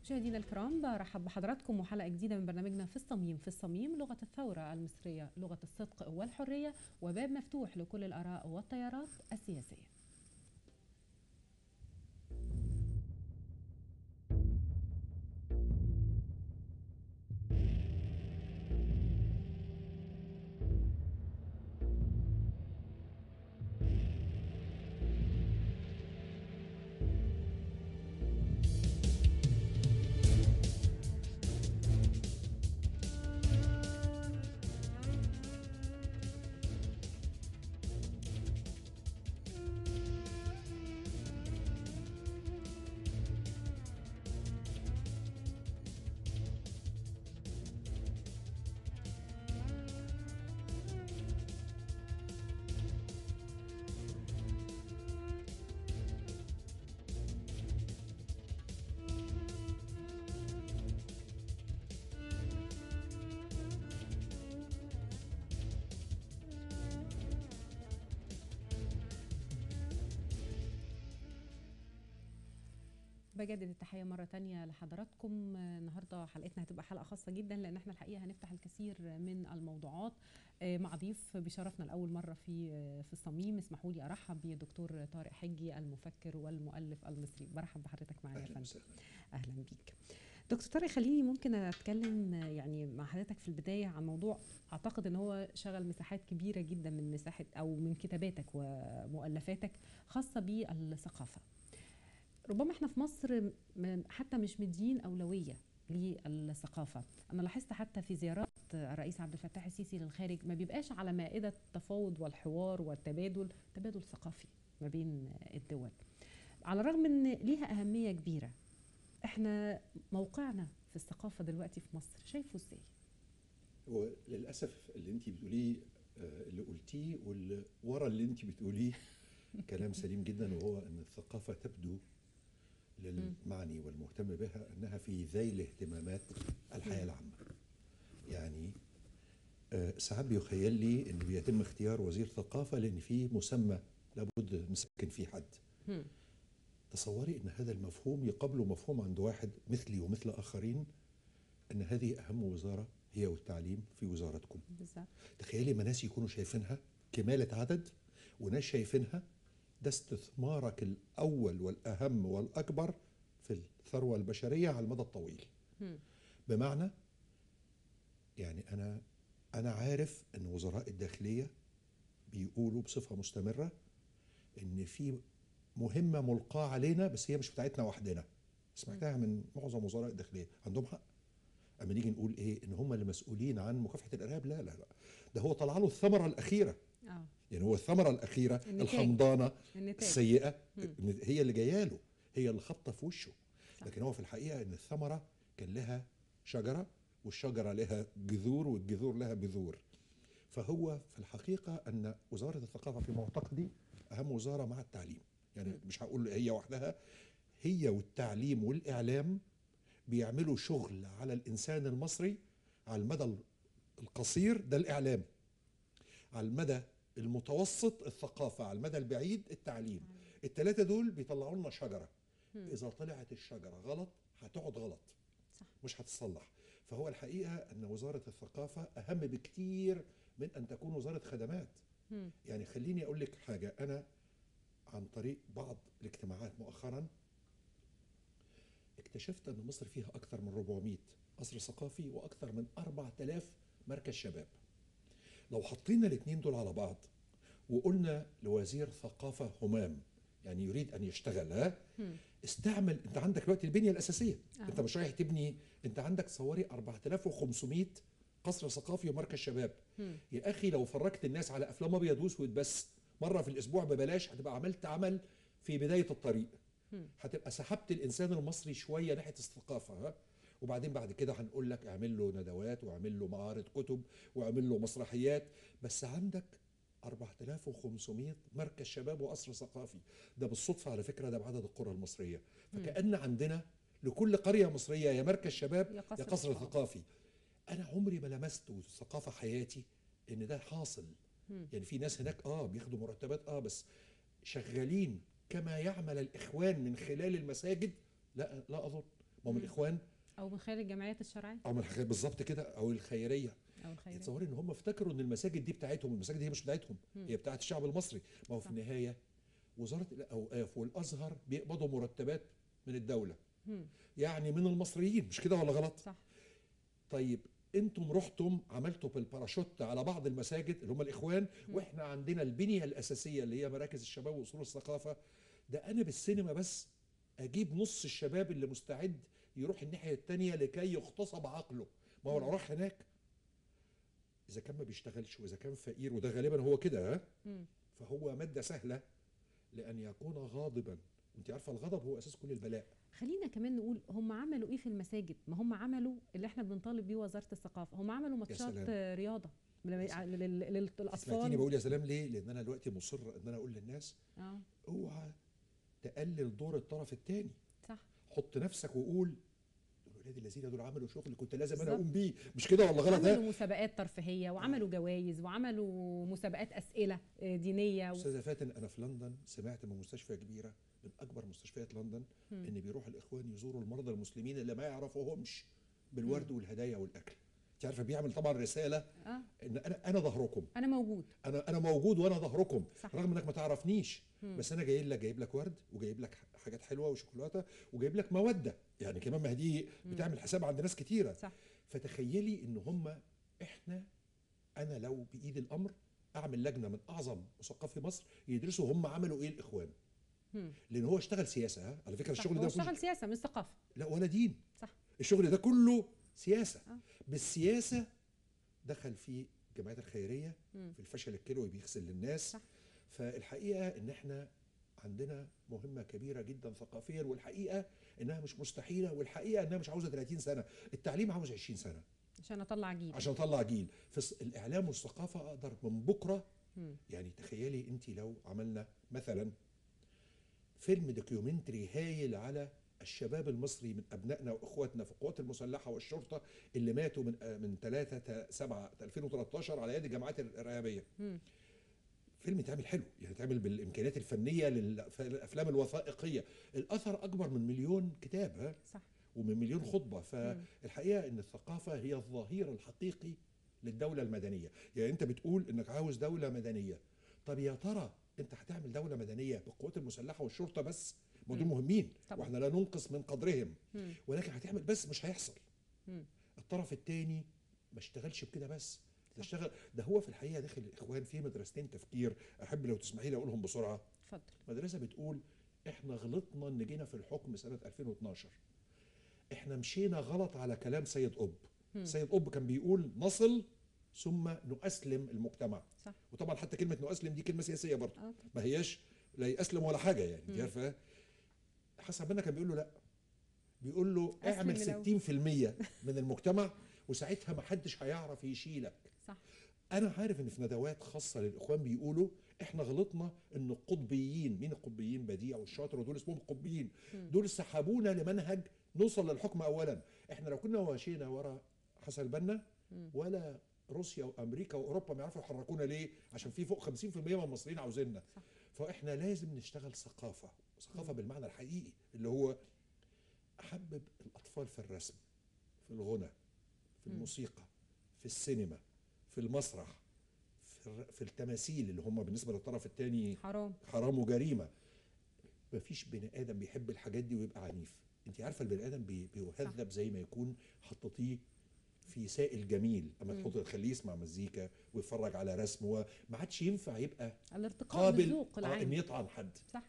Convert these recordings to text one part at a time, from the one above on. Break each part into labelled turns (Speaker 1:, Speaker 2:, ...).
Speaker 1: مشاهدينا الكرام، برحب بحضراتكم وحلقة جديدة من برنامجنا في الصميم. في الصميم لغة الثورة المصرية، لغة الصدق والحرية، وباب مفتوح لكل الآراء والتيارات السياسية. بجدد التحية مرة تانية لحضراتكم. النهاردة حلقتنا هتبقى حلقة خاصة جدا، لأن احنا الحقيقة هنفتح الكثير من الموضوعات مع ضيف بشرفنا لأول مرة في الصميم. اسمحوا لي أرحب بدكتور طارق حجي، المفكر والمؤلف المصري. برحب بحضرتك معايا يا فندم. أهلا بيك دكتور طارق. خليني ممكن أتكلم يعني مع حضرتك في البداية عن موضوع أعتقد أن هو شغل مساحات كبيرة جدا من مساحة أو من كتاباتك ومؤلفاتك خاصة بالثقافة. ربما احنا في مصر حتى مش مدين أولوية للثقافة. أنا لاحظت حتى في زيارات الرئيس عبد الفتاح السيسي للخارج ما بيبقاش على مائدة التفاوض والحوار والتبادل، تبادل ثقافي ما بين الدول، على الرغم ان ليها أهمية كبيرة. احنا موقعنا في الثقافة دلوقتي في مصر شايفه ازاي؟
Speaker 2: هو للأسف اللي انت بتقوليه اللي قلتيه واللي ورا اللي انت بتقوليه كلام سليم جدا، وهو ان الثقافة تبدو للمعني والمهتم بها انها في ذيل اهتمامات الحياة العامة. يعني ساعات بيخيل لي ان بيتم اختيار وزير ثقافة لان في مسمى لابد نسكن فيه حد. تصوري ان هذا المفهوم يقابله مفهوم عند واحد مثلي ومثل اخرين ان هذه اهم وزارة هي والتعليم في وزارتكم.
Speaker 1: بالظبط.
Speaker 2: تخيلي ما ناس يكونوا شايفينها كمالة عدد، وناس شايفينها ده استثمارك الأول والأهم والأكبر في الثروة البشرية على المدى الطويل. بمعنى يعني أنا عارف أن وزراء الداخلية بيقولوا بصفة مستمرة أن في مهمة ملقاة علينا، بس هي مش بتاعتنا وحدنا. سمعتها من معظم وزراء الداخلية، عندهم حق. اما نيجي نقول ايه ان هم اللي مسؤولين عن مكافحه الارهاب، لا لا لا، ده هو طلع له الثمره الاخيره. يعني هو الثمره الاخيره الحمضانه السيئه هي اللي جايه له، هي اللي خبطه في وشه. لكن هو في الحقيقه ان الثمره كان لها شجره، والشجره لها جذور، والجذور لها بذور. فهو في الحقيقه ان وزاره الثقافه في معتقدي اهم وزاره مع التعليم. يعني مش هقول هي وحدها، هي والتعليم والاعلام بيعملوا شغل على الإنسان المصري على المدى القصير، ده الإعلام، على المدى المتوسط الثقافة، على المدى البعيد التعليم. الثلاثة دول بيطلعوا لنا شجرة. إذا طلعت الشجرة غلط هتقعد غلط، صح، مش هتصلح. فهو الحقيقة أن وزارة الثقافة أهم بكتير من أن تكون وزارة خدمات. يعني خليني أقول لك حاجة، أنا عن طريق بعض الاجتماعات مؤخرا اكتشفت أن مصر فيها أكثر من 400 قصر ثقافي وأكثر من 4000 مركز شباب. لو حطينا الاثنين دول على بعض وقلنا لوزير ثقافة همام، يعني يريد أن يشتغل، استعمل، أنت عندك دلوقتي البنية الأساسية. أنت مش رايح تبني، أنت عندك صوري 4500 قصر ثقافي ومركز شباب. يا أخي لو فرجت الناس على أفلام أبيض وأسود بس مرة في الأسبوع ببلاش، هتبقى عملت عمل في بداية الطريق. هتبقى سحبت الانسان المصري شويه ناحيه الثقافه. وبعدين بعد كده هنقول لك اعمل له ندوات واعمل له معارض كتب واعمل له مسرحيات. بس عندك 4500 مركز شباب وقصر ثقافي، ده بالصدفه على فكره ده بعدد القرى المصريه. فكأن عندنا لكل قريه مصريه يا مركز شباب يا قصر ثقافي. انا عمري ما لمست ثقافه حياتي ان ده حاصل. يعني في ناس هناك بياخدوا مرتبات بس شغالين كما يعمل الإخوان من خلال المساجد؟ لا لا أظن. ما هو من الاخوان
Speaker 1: او من خلال الجمعيات الشرعيه
Speaker 2: او من بالظبط كده، او الخيريه.
Speaker 1: او الخيريه.
Speaker 2: تصوري ان هم افتكروا ان المساجد دي بتاعتهم، المساجد دي هي مش بتاعتهم، هي بتاعت الشعب المصري. ما هو في النهايه وزاره الاوقاف والازهر بيقبضوا مرتبات من الدوله، يعني من المصريين، مش كده ولا غلط؟
Speaker 1: صح.
Speaker 2: طيب انتم رحتم عملتوا بالباراشوت على بعض المساجد اللي هم الاخوان، واحنا عندنا البنيه الاساسيه اللي هي مراكز الشباب واصول الثقافه. ده انا بالسينما بس اجيب نص الشباب اللي مستعد يروح الناحيه الثانيه لكي يغتصب عقله. ما هو لو راح هناك اذا كان ما بيشتغلش واذا كان فقير، وده غالبا هو كده، ها، فهو ماده سهله لان يكون غاضبا. انت عارفه الغضب هو اساس كل البلاء.
Speaker 1: خلينا كمان نقول هم عملوا ايه في المساجد؟ ما هم عملوا اللي احنا بنطالب بيه وزاره الثقافه، هم عملوا ماتشات رياضه للاطفال.
Speaker 2: سمعتيني بقول يا سلام ليه؟ لان انا دلوقتي مصر ان انا اقول للناس اوعى تقلل دور الطرف الثاني.
Speaker 1: صح.
Speaker 2: حط نفسك وقول ولاد الذين دول عملوا شغل كنت لازم انا اقوم بيه، مش كده ولا غلط؟
Speaker 1: عملوا مسابقات ترفيهيه وعملوا جوائز وعملوا مسابقات اسئله دينيه.
Speaker 2: استاذه فاتن، انا في لندن سمعت من مستشفى كبيره من اكبر مستشفيات لندن ان بيروح الاخوان يزوروا المرضى المسلمين اللي ما يعرفوهمش بالورد والهدايا والاكل. انت عارفه بيعمل طبعا رساله ان انا ظهركم، انا موجود، انا موجود وانا ظهركم، رغم انك ما تعرفنيش. بس انا جايب لك ورد وجايب لك حاجات حلوه وشوكولاته وجايب لك موده، يعني كمان ما دي بتعمل حساب عند ناس كتيره. صح. فتخيلي ان هم انا لو بايد الامر اعمل لجنه من اعظم مثقفي مصر يدرسوا هم عملوا ايه الاخوان. لان هو اشتغل سياسه، على فكره الشغل ده
Speaker 1: اشتغل سياسه مش ثقافه،
Speaker 2: لا ولا دين.
Speaker 1: صح.
Speaker 2: الشغل ده كله سياسه. بالسياسه دخل في الجمعيات الخيريه في الفشل الكلوي بيغسل للناس. صح. فالحقيقه ان احنا عندنا مهمه كبيره جدا ثقافيا، والحقيقه انها مش مستحيله، والحقيقه انها مش عاوزه 30 سنه، التعليم عاوز 20 سنه
Speaker 1: عشان اطلع جيل.
Speaker 2: في الاعلام والثقافه اقدر من بكره. يعني تخيلي انت لو عملنا مثلا فيلم دوكيومنتري هايل على الشباب المصري من ابنائنا واخواتنا في القوات المسلحه والشرطه اللي ماتوا من 3/7/2013 على يد الجماعات الارهابيه. فيلم يتعمل حلو، يعني يتعمل بالامكانيات الفنيه للافلام الوثائقيه. الاثر اكبر من مليون كتاب، ها، صح، ومن مليون خطبه. فالحقيقه ان الثقافه هي الظهير الحقيقي للدوله المدنيه. يعني انت بتقول انك عاوز دوله مدنيه، طب يا ترى انت هتعمل دوله مدنيه بالقوات المسلحه والشرطه بس؟ ما دول مهمين واحنا لا ننقص من قدرهم، ولكن هتعمل بس مش هيحصل. الطرف الثاني ما اشتغلش بكده بس، ده اشتغل. ده هو في الحقيقه داخل الاخوان في مدرستين تفكير، احب لو تسمحي لي اقولهم بسرعه.
Speaker 1: اتفضل.
Speaker 2: مدرسه بتقول احنا غلطنا ان جينا في الحكم سنه 2012، احنا مشينا غلط على كلام سيد قطب. سيد قطب كان بيقول نصل ثم نؤسلم المجتمع. صح. وطبعا حتى كلمه نؤسلم دي كلمه سياسيه برضه، ما هياش لا يأسلم ولا حاجه، يعني انت عارفه. حسن بنا كان بيقول له لا، بيقول له اعمل 60% من المجتمع وساعتها ما حدش هيعرف يشيلك. صح. انا عارف ان في ندوات خاصه للاخوان بيقولوا احنا غلطنا ان القطبيين، مين القطبيين؟ بديع والشاطر ودول اسمهم القطبيين، دول سحبونا لمنهج نوصل للحكم اولا. احنا لو كنا ماشيين ورا حسن البنا ولا روسيا وامريكا واوروبا ما يعرفوا يحركونا. ليه؟ عشان في فوق 50% من المصريين عاوزيننا. فاحنا لازم نشتغل ثقافه بالمعنى الحقيقي، اللي هو احبب الاطفال في الرسم، في الغنى، في الموسيقى، في السينما، في المسرح، في التماثيل اللي هم بالنسبه للطرف الثاني حرام وجريمه. مفيش بني ادم بيحب الحاجات دي ويبقى عنيف. انت عارفه البني ادم بيهذب زي ما يكون حطيتيه في سائل جميل، اما تخليه يسمع مزيكا ويتفرج على رسم، وما عادش ينفع يبقى
Speaker 1: الارتقاء بالذوق العام
Speaker 2: ان يطعن حد.
Speaker 1: صح.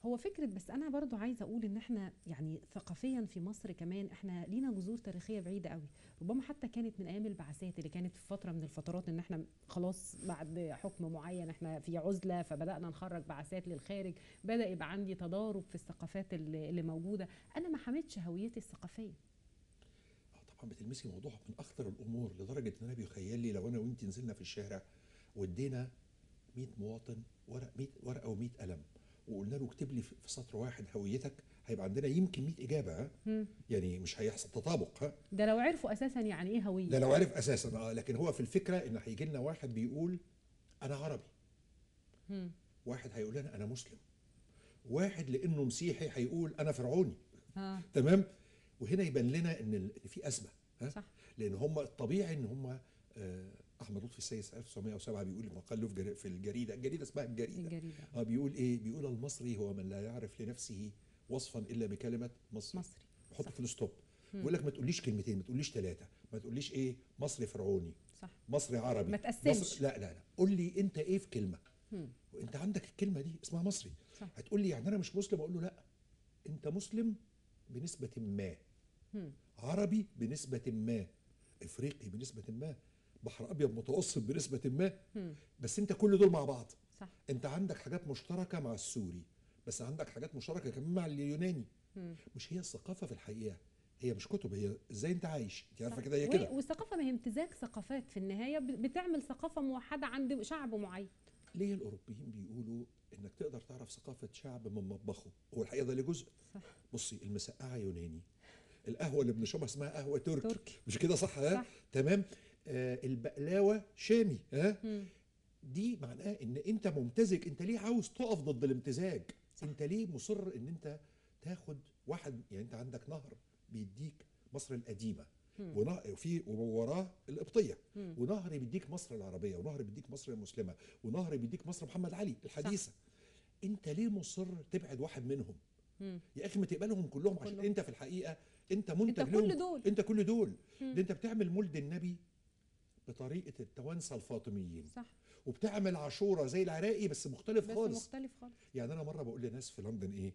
Speaker 1: هو فكرة، بس أنا برضو عايزة أقول إن إحنا يعني ثقافيا في مصر كمان إحنا لينا جذور تاريخية بعيدة قوي، ربما حتى كانت من أيام البعثات اللي كانت في فترة من الفترات إن إحنا خلاص بعد حكم معين إحنا في عزلة، فبدأنا نخرج بعثات للخارج، بدأ يبقى عندي تضارب في الثقافات اللي موجودة. أنا ما حمدش هويتي الثقافية.
Speaker 2: طبعا بتلمسي موضوع من أخطر الأمور، لدرجة إن أنا بيخيل لي لو أنا وأنت نزلنا في الشارع وادينا 100 مواطن ورقة و100 قلم وقلنا له اكتب لي في سطر واحد هويتك، هيبقى عندنا يمكن 100 اجابه. ها؟ يعني مش هيحصل تطابق. ها؟
Speaker 1: ده لو عرفوا اساسا يعني ايه هويه.
Speaker 2: ده لو عرف اساسا. لكن هو في الفكره ان هيجي لنا واحد بيقول انا عربي، واحد هيقول لنا انا مسلم، واحد لانه مسيحي هيقول انا فرعوني. تمام. وهنا يبان لنا ان في ازمه.
Speaker 1: صح.
Speaker 2: لان هم الطبيعي ان هم احمد لطفي السيد 1907 بيقول مقال له في الجريده اسمها الجريده. بيقول ايه؟ بيقول المصري هو من لا يعرف لنفسه وصفا الا بكلمه مصري. حط فول ستوب. بيقول لك ما تقوليش كلمتين، ما تقوليش ثلاثه، ما تقوليش ايه مصري فرعوني،
Speaker 1: صح،
Speaker 2: مصري عربي،
Speaker 1: ما تقسمش.
Speaker 2: لا قول لي انت ايه في كلمه. وانت عندك الكلمه دي اسمها مصري.
Speaker 1: صح.
Speaker 2: هتقول لي يعني انا مش مسلم، اقول له لا، انت مسلم بنسبه ما، عربي بنسبه ما، افريقي بنسبه ما، بحر ابيض متوسط بنسبه ما. بس انت كل دول مع بعض.
Speaker 1: صح.
Speaker 2: انت عندك حاجات مشتركه مع السوري، بس عندك حاجات مشتركه كمان مع اليوناني. مش هي الثقافه في الحقيقه هي مش كتب، هي ازاي انت عايش. انت عارفه كده، هي كده.
Speaker 1: والثقافه ما هي امتزاج ثقافات، في النهايه بتعمل ثقافه موحده عند شعب معين.
Speaker 2: ليه الاوروبيين بيقولوا انك تقدر تعرف ثقافه شعب من مطبخه؟ هو الحقيقه ده ليه جزء.
Speaker 1: صح.
Speaker 2: بصي، المسقعه يوناني، القهوه اللي بنشربها اسمها قهوه تركي. مش كده صح؟
Speaker 1: صح.
Speaker 2: تمام. البقلاوه شامي. دي معناه ان انت ممتزج. انت ليه عاوز تقف ضد الامتزاج؟ صح. انت ليه مصر ان انت تاخد واحد؟ يعني انت عندك نهر بيديك مصر القديمه، وفي ووراه القبطيه، ونهر بيديك مصر العربيه، ونهر بيديك مصر المسلمه، ونهر بيديك مصر محمد علي الحديثه. صح. انت ليه مصر تبعد واحد منهم؟ يا اخي ما تقبلهم كلهم، عشان انت في الحقيقه انت منتج
Speaker 1: انت
Speaker 2: لهم.
Speaker 1: كل دول.
Speaker 2: انت كل دول. ده انت بتعمل مولد النبي بطريقه التوانسه الفاطميين.
Speaker 1: صح.
Speaker 2: وبتعمل عاشوره زي العراقي بس مختلف خالص.
Speaker 1: مختلف خالص.
Speaker 2: يعني انا مره بقول لناس في لندن ايه،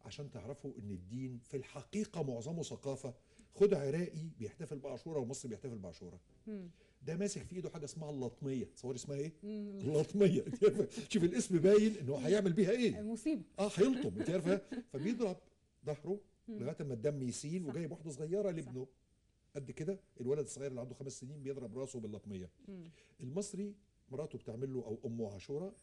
Speaker 2: عشان تعرفوا ان الدين في الحقيقه معظمه ثقافه. خد عراقي بيحتفل بعاشوره ومصري بيحتفل بعاشوره، ده ماسك في ايده حاجه اسمها اللطميه. تصوري اسمها ايه؟ اللطميه. شوف الاسم باين انه هيعمل بيها ايه.
Speaker 1: مصيبه.
Speaker 2: هيلطم. انت عارفه. فبيضرب ظهره لغايه ما الدم يسيل. صح. وجايب واحده صغيره لابنه قد كده، الولد الصغير اللي عنده 5 سنين بيضرب راسه باللطميه. المصري مراته بتعمل له او امه عاشوره،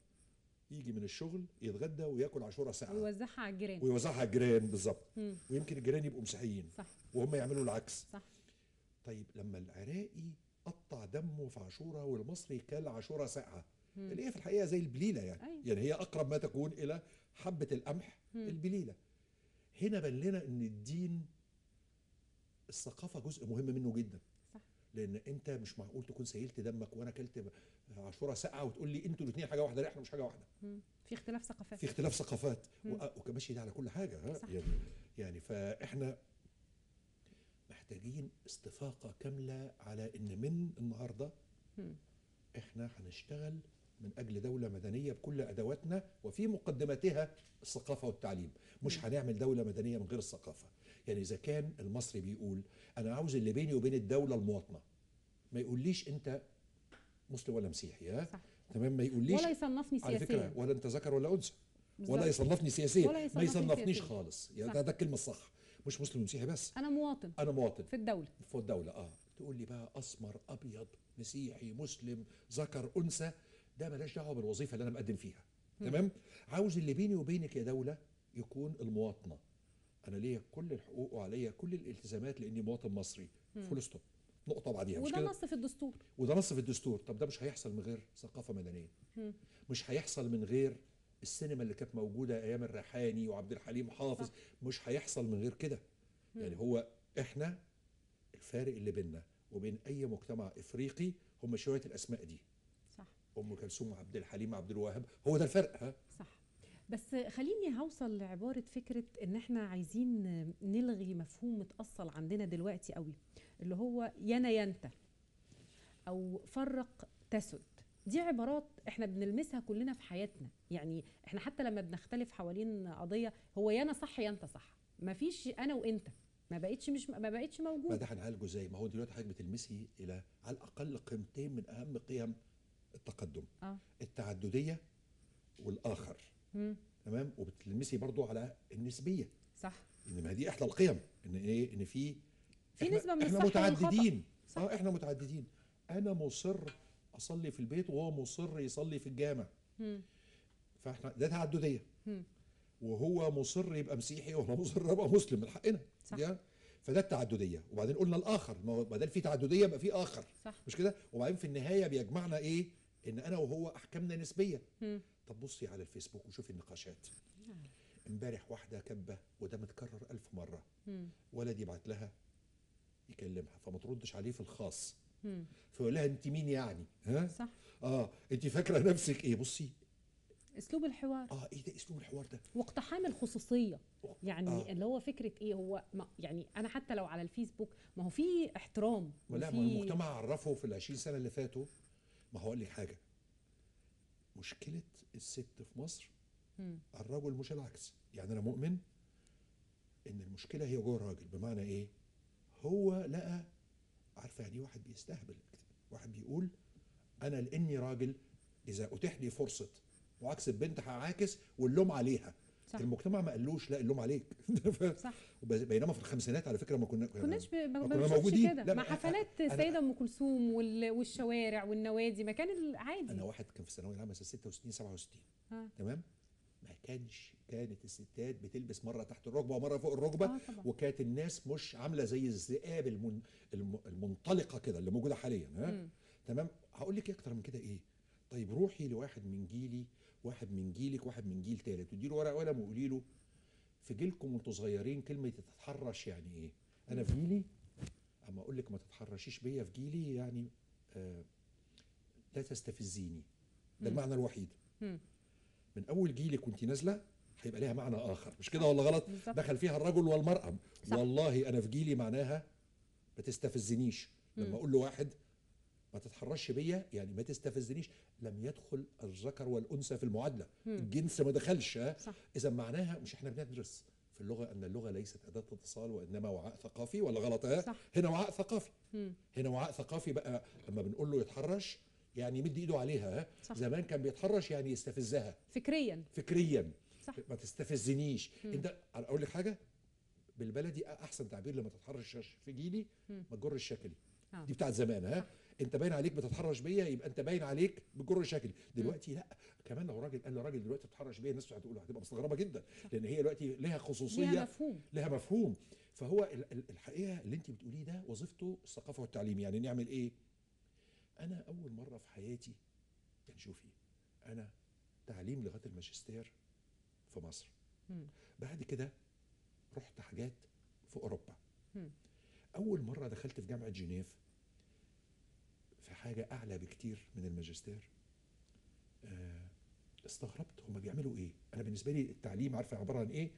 Speaker 2: يجي من الشغل يتغدى وياكل عاشوره ساعه
Speaker 1: ويوزعها على الجيران.
Speaker 2: ويوزعها على الجيران بالظبط. ويمكن الجيران يبقوا مسيحيين.
Speaker 1: صح.
Speaker 2: وهم يعملوا العكس.
Speaker 1: صح.
Speaker 2: طيب لما العراقي قطع دمه في عاشوره والمصري كل عاشوره ساقعه، اللي هي في الحقيقه زي البليله يعني. أيوة. يعني هي اقرب ما تكون الى حبه القمح. البليله. هنا بان لنا ان الدين الثقافه جزء مهم منه جدا.
Speaker 1: صح.
Speaker 2: لان انت مش معقول تكون سيلت دمك وانا اكلت عاشوره ساقعه وتقول لي انتوا الاثنين حاجه واحده. لا، احنا مش حاجه واحده.
Speaker 1: في اختلاف ثقافات.
Speaker 2: في اختلاف ثقافات. وكماشي ده على كل حاجه.
Speaker 1: صح.
Speaker 2: يعني فاحنا محتاجين استفاقه كامله على ان من النهارده احنا هنشتغل من اجل دوله مدنيه بكل ادواتنا، وفي مقدمتها الثقافه والتعليم. مش هنعمل دوله مدنيه من غير الثقافه. يعني اذا كان المصري بيقول انا عاوز اللي بيني وبين الدوله المواطنه، ما يقوليش انت مسلم ولا مسيحي.
Speaker 1: صح.
Speaker 2: تمام. ما يقوليش
Speaker 1: ولا يصنفني سياسيا
Speaker 2: على فكره، ولا انت ذكر ولا انثى، ولا يصنفني سياسيا، ما يصنفنيش خالص. يعني ده الكلمه الصح. مش مسلم ومسيحي بس،
Speaker 1: انا مواطن.
Speaker 2: انا مواطن
Speaker 1: في الدوله.
Speaker 2: في الدوله. تقول لي بقى اسمر ابيض مسيحي مسلم ذكر انثى، ده ملاش دعوه بالوظيفه اللي انا مقدم فيها. تمام. عاوز اللي بيني وبينك يا دوله يكون المواطنه. انا ليا كل الحقوق وعليا كل الالتزامات لاني مواطن مصري. فول ستوب. نقطه بعديها.
Speaker 1: وده نص في الدستور.
Speaker 2: وده نص في الدستور. طب ده مش هيحصل من غير ثقافه مدنيه. مش هيحصل من غير السينما اللي كانت موجوده ايام الريحاني وعبد الحليم حافظ. صح. مش هيحصل من غير كده. يعني هو احنا الفارق اللي بيننا وبين اي مجتمع افريقي هم شويه الاسماء دي.
Speaker 1: صح.
Speaker 2: ام كلثوم وعبد الحليم وعبد الوهاب، هو ده الفرق.
Speaker 1: صح. بس خليني هوصل لعباره فكره ان احنا عايزين نلغي مفهوم متاصل عندنا دلوقتي قوي، اللي هو يانا ينت او فرق تسد. دي عبارات احنا بنلمسها كلنا في حياتنا. يعني احنا حتى لما بنختلف حوالين قضيه، هو يانا صح يا انت صح، مفيش انا وانت. ما بقتش موجود.
Speaker 2: ما ده هنعالجه ازاي؟ ما هو دلوقتي حضرتك بتلمسي الى على الاقل قيمتين من اهم قيم التقدم. التعدديه والاخر. تمام. وبتلمسي برضو على النسبيه.
Speaker 1: صح.
Speaker 2: ان ما دي احدى القيم، ان ايه، ان في
Speaker 1: نسبه من
Speaker 2: احنا متعددين. احنا متعددين. انا مصر اصلي في البيت وهو مصر يصلي في الجامع. فاحنا ده تعدديه. وهو مصر يبقى مسيحي وانا مصر ابقى مسلم، من حقنا. صح. فده التعدديه. وبعدين قلنا الاخر، ما بدل في تعدديه يبقى في اخر.
Speaker 1: صح.
Speaker 2: مش كده؟ وبعدين في النهايه بيجمعنا ايه؟ ان انا وهو احكامنا نسبيه. طب بصي على الفيسبوك وشوفي النقاشات. امبارح واحده كبه وده متكرر 1000 مره،
Speaker 1: مم.
Speaker 2: ولد يبعت لها يكلمها فما تردش عليه في الخاص،
Speaker 1: مم.
Speaker 2: فيقول لها انت مين يعني؟ ها؟
Speaker 1: صح.
Speaker 2: انت فاكره نفسك ايه؟ بصي
Speaker 1: اسلوب الحوار
Speaker 2: ايه ده اسلوب الحوار ده؟
Speaker 1: واقتحام الخصوصيه، يعني
Speaker 2: آه.
Speaker 1: اللي هو فكره ايه، هو ما يعني انا حتى لو على الفيسبوك ما هو في احترام
Speaker 2: لا، ما هو المجتمع عرفه في ال20 سنه اللي فاتوا. ما هقول لك حاجه، مشكله الست في مصر الرجل مش العكس. يعني انا مؤمن ان المشكله هي جوه الراجل. بمعنى ايه؟ هو لقى، عارفه يعني واحد بيستهبل، واحد بيقول انا لاني راجل اذا اتيح لي فرصه وعكس البنت هعاكس واللوم عليها.
Speaker 1: صح.
Speaker 2: المجتمع ما قالوش لا اللوم عليك.
Speaker 1: صح.
Speaker 2: بينما في الخمسينات على فكره ما
Speaker 1: كناش
Speaker 2: كنا موجودين
Speaker 1: كده مع حفلات السيده ام كلثوم والشوارع والنوادي، ما كان العادي.
Speaker 2: انا واحد كان في الثانويه العامه 66 67 تمام، ما كانت الستات بتلبس مره تحت الركبه ومره فوق الركبه، وكانت الناس مش عامله زي الذئاب المنطلقه كده اللي موجوده حاليا. تمام. هقول لك اكتر من كده ايه؟ طيب روحي لواحد من جيلي، واحد من جيلك، واحد من جيل ثالث، وادي له ورقه وقلم وقولي له في جيلكم وانتوا صغيرين كلمه تتحرش يعني ايه؟ انا في جيلي اما اقول لك ما تتحرشيش بيا في جيلي يعني لا تستفزيني، ده المعنى الوحيد. من اول جيلك وانت نازله هيبقى ليها معنى اخر، مش كده ولا غلط؟ بالزبط. دخل فيها الرجل والمراه. صح. والله انا في جيلي معناها ما تستفزنيش. لما اقول له واحد ما تتحرش بيا يعني ما تستفزنيش، لم يدخل الذكر والانثى في المعادله. الجنس ما دخلش. اذا معناها مش احنا بندرس في اللغه ان اللغه ليست اداه اتصال وانما وعاء ثقافي ولا غلط؟ هنا وعاء ثقافي. هنا وعاء ثقافي. بقى اما بنقول له يتحرش يعني يمد ايده عليها. صح. زمان كان بيتحرش يعني يستفزها فكريا. صح. ما تستفزنيش. انت اقول لك حاجه بالبلدي، احسن تعبير لما تتحرش في جيلي ما تجر الشكلي. دي بتاعت زمان. انت باين عليك بتتحرش بيا يبقى انت باين عليك بتجر الشكلي. دلوقتي لا، كمان لو راجل قال لراجل دلوقتي بتتحرش بيا الناس هتبقى مستغربه جدا. صح. لان هي دلوقتي لها خصوصيه، لها مفهوم. فهو الحقيقه اللي انت بتقوليه ده وظيفته الثقافه والتعليم. يعني نعمل ايه؟ انا اول مره في حياتي يعني شوفي، انا تعليم لغايه الماجستير في مصر. بعد كده رحت حاجات في اوروبا. اول مره دخلت في جامعه جنيف في حاجه اعلى بكتير من الماجستير. استغربت هما بيعملوا ايه. انا بالنسبه لي التعليم عارفه عباره عن ايه؟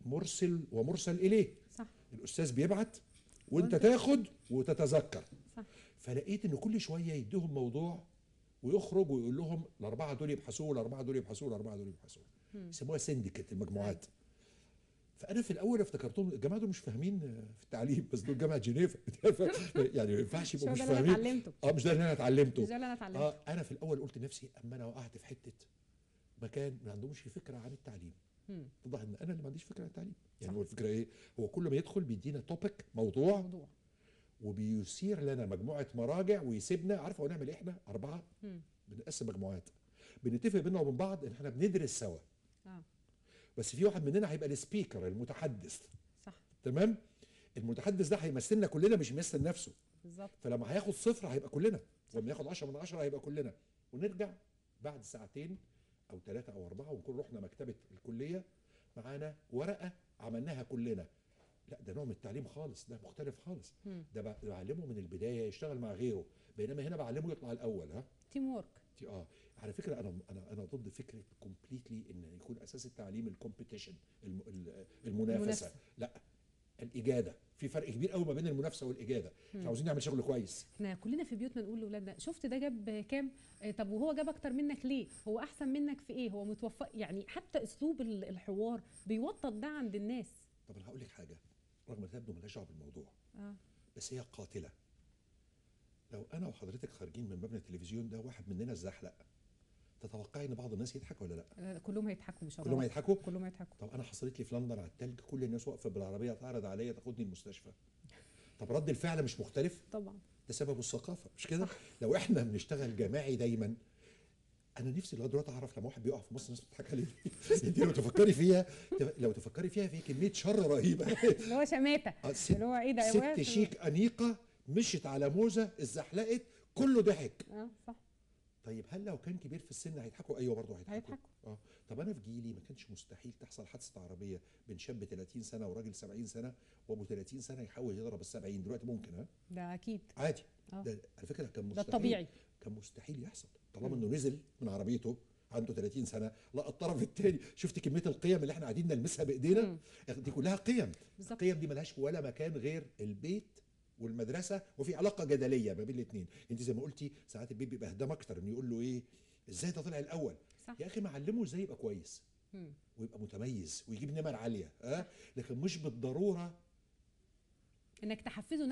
Speaker 2: مرسل ومرسل اليه. صح. الاستاذ بيبعت وانت تاخد وتتذكر. صح. فلقيت ان كل شويه يديهم موضوع ويخرج ويقول لهم الاربعه دول يبحثوا، الاربعه دول يبحثوا، الاربعه دول يبحثوا. يسموها سندكت المجموعات. فانا في الاول افتكرتهم الجماعه دول مش فاهمين في التعليم، بس دول جامعه جنيف. يعني ما ينفعش يبقوا مش فاهمين. مش ده اللي انا اتعلمته. انا في الاول قلت لنفسي اما انا وقعت في حته مكان ما عندهمش فكره عن التعليم. اتضح ان انا اللي ما عنديش فكره عن التعليم. يعني هو الفكره ايه؟ هو كل ما يدخل بيدينا توبيك، موضوع وبيثير لنا مجموعه مراجع ويسيبنا. عارفه ونعمل ايه احنا؟ 4 بنقسم مجموعات، بنتفق بينا وبين بعض ان احنا بندرس سوا. بس في واحد مننا هيبقى السبيكر المتحدث. صح. تمام. المتحدث ده هيمثلنا كلنا مش يمثل نفسه. بالظبط. فلما هياخد 0 هيبقى كلنا، ولما ياخد 10 من 10 هيبقى كلنا. ونرجع بعد ساعتين او 3 أو 4 ونكون رحنا مكتبه الكليه معانا ورقه عملناها كلنا. لا ده نوع من التعليم خالص، ده مختلف خالص. ده بعلمه من البدايه يشتغل مع غيره، بينما هنا بعلمه يطلع الاول. تيم وورك. على فكره انا ضد فكره كومبليتلي ان يكون اساس التعليم الكومبيتيشن، المنافسه. لا، الاجاده. في فرق كبير قوي ما بين المنافسه والاجاده. احنا عاوزين نعمل شغل كويس.
Speaker 1: احنا كلنا في بيوتنا نقول لاولادنا شفت ده جاب كام؟ طب وهو جاب اكتر منك ليه؟ هو احسن منك في ايه؟ هو متوفق؟ يعني حتى اسلوب الحوار بيوطد ده عند الناس.
Speaker 2: طب انا هقول لك حاجه رغم تبدو مالهاش دعوه بالموضوع. بس هي قاتله. لو انا وحضرتك خارجين من مبنى التلفزيون ده واحد مننا اتزحلق، تتوقعي ان بعض الناس يضحك ولا لا؟
Speaker 1: كلهم هيضحكوا. مش
Speaker 2: كلهم هيضحكوا.
Speaker 1: كلهم هيضحكوا.
Speaker 2: طب انا حصلت لي في لندن على التلج، كل الناس واقفه بالعربيه تعرض عليا تاخدني المستشفى. طب رد الفعل مش مختلف؟
Speaker 1: طبعا.
Speaker 2: ده سبب الثقافه، مش كده؟ لو احنا بنشتغل جماعي دايما، انا نفسي لغايه دلوقتي اعرف لما واحد بيقع في مصر الناس بتضحك عليه. انت لو تفكري فيها في كميه شر رهيبه.
Speaker 1: اللي هو شماته. اللي هو ايه ده؟
Speaker 2: ست شيك انيقه مشت على موزه اتزحلقت كله ضحك.
Speaker 1: صح.
Speaker 2: طيب هل لو كان كبير في السن هيضحكوا؟ ايوه برضه هيضحكوا.
Speaker 1: هيضحكوا.
Speaker 2: اه. طب انا في جيلي ما كانش مستحيل تحصل حادثه عربيه بين شاب 30 سنه وراجل 70 سنه، وابو 30 سنه يحاول يضرب ال 70. دلوقتي ممكن، ها؟
Speaker 1: ده اكيد.
Speaker 2: عادي.
Speaker 1: اه
Speaker 2: ده على فكره كان
Speaker 1: ده
Speaker 2: مستحيل.
Speaker 1: الطبيعي.
Speaker 2: كان مستحيل يحصل طالما انه نزل من عربيته عنده 30 سنه، لا الطرف الثاني. شفت كميه القيم اللي احنا قاعدين نلمسها بايدينا؟ دي كلها قيم.
Speaker 1: بالظبط.
Speaker 2: القيم دي ملهاش ولا مكان غير البيت والمدرسه، وفي علاقه جدليه ما بين الاثنين. انت زي ما قلتي ساعات البيت بيبقى اهدام اكتر، انه يقول له ايه، ازاي ده طلع الاول؟
Speaker 1: صح.
Speaker 2: يا اخي ما علمه ازاي يبقى كويس ويبقى متميز ويجيب نمر عاليه، ها؟ لكن مش بالضروره
Speaker 1: انك تحفزه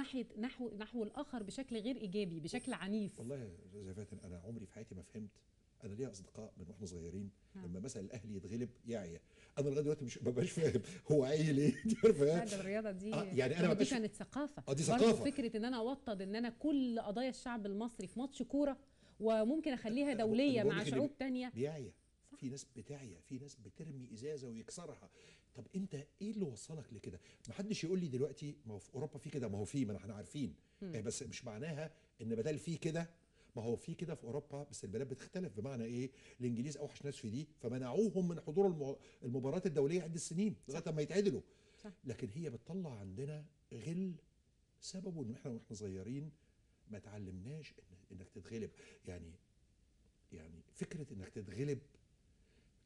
Speaker 1: نحو الاخر بشكل غير ايجابي، بشكل عنيف.
Speaker 2: والله يا استاذه فاتن انا عمري في حياتي ما فهمت. انا ليا اصدقاء من واحنا صغيرين لما مثلا الاهلي يتغلب يعيا. انا لغايه دلوقتي مش ببقاش فاهم هو عيل ايه. انت عارفه؟
Speaker 1: لا ده الرياضه دي
Speaker 2: يعني انا
Speaker 1: دي كانت ثقافه.
Speaker 2: دي
Speaker 1: برضه
Speaker 2: ثقافه.
Speaker 1: فكره ان انا اوطد ان انا كل قضايا الشعب المصري في ماتش كوره، وممكن اخليها دوليه مع شعوب تانية.
Speaker 2: بيعيا. في ناس بتعيا، في ناس بترمي ازازه ويكسرها. طب انت ايه اللي وصلك لكده؟ ما حدش يقول لي دلوقتي ما هو في اوروبا في كده، ما هو في، ما احنا عارفين. بس مش معناها ان بدل في كده، ما هو في كده في اوروبا، بس البلاد بتختلف. بمعنى ايه؟ الانجليز اوحش ناس في دي، فمنعوهم من حضور المباريات الدوليه عده سنين لغايه ما يتعدلوا. لكن هي بتطلع عندنا غل سببه ان احنا واحنا صغيرين ما تعلمناش انك تتغلب. يعني فكره انك تتغلب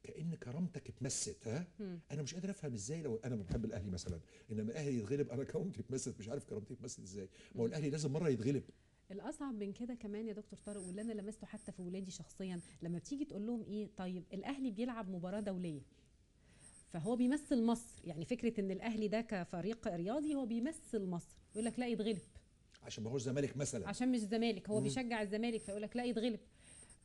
Speaker 2: كأن كرامتك اتمست، ها؟ انا مش قادر افهم ازاي لو انا بحب الاهلي مثلا، انما الاهلي يتغلب انا كرامتي اتمست، مش عارف كرامتي اتمست ازاي. ما هو الاهلي لازم مره يتغلب.
Speaker 1: الاصعب من كده كمان يا دكتور طارق، واللي انا لمسته حتى في ولادي شخصيا، لما بتيجي تقول لهم ايه، طيب الاهلي بيلعب مباراه دوليه فهو بيمثل مصر، يعني فكره ان الاهلي ده كفريق رياضي هو بيمثل مصر، يقول لك لا يتغلب
Speaker 2: عشان ما هوش زمالك مثلا،
Speaker 1: عشان مش الزمالك، هو بيشجع الزمالك فيقول لك لا يتغلب.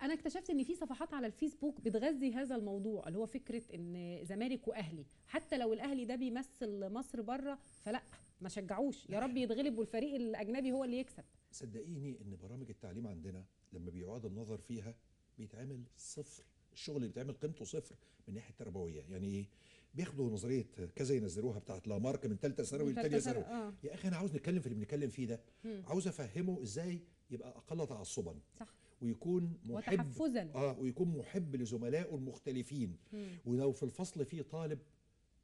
Speaker 1: انا اكتشفت ان في صفحات على الفيسبوك بتغذي هذا الموضوع، اللي هو فكره ان زمالك واهلي، حتى لو الاهلي ده بيمثل مصر بره فلا ما شجعوش، يا رب يتغلب والفريق الاجنبي هو اللي يكسب.
Speaker 2: صدقيني ان برامج التعليم عندنا لما بيعاد النظر فيها بيتعمل صفر. الشغل اللي بيتعمل قيمته صفر من الناحيه التربويه. يعني ايه؟ بياخدوا نظريه كذا ينزلوها بتاعت لامارك من ثالثه ثانوي لثانيه ثانوي. يا اخي انا عاوز نتكلم في اللي بنتكلم فيه ده. عاوز افهمه ازاي يبقى اقل تعصبا.
Speaker 1: صح.
Speaker 2: ويكون محب
Speaker 1: وتحفزا.
Speaker 2: ويكون محب لزملائه المختلفين. ولو في الفصل فيه طالب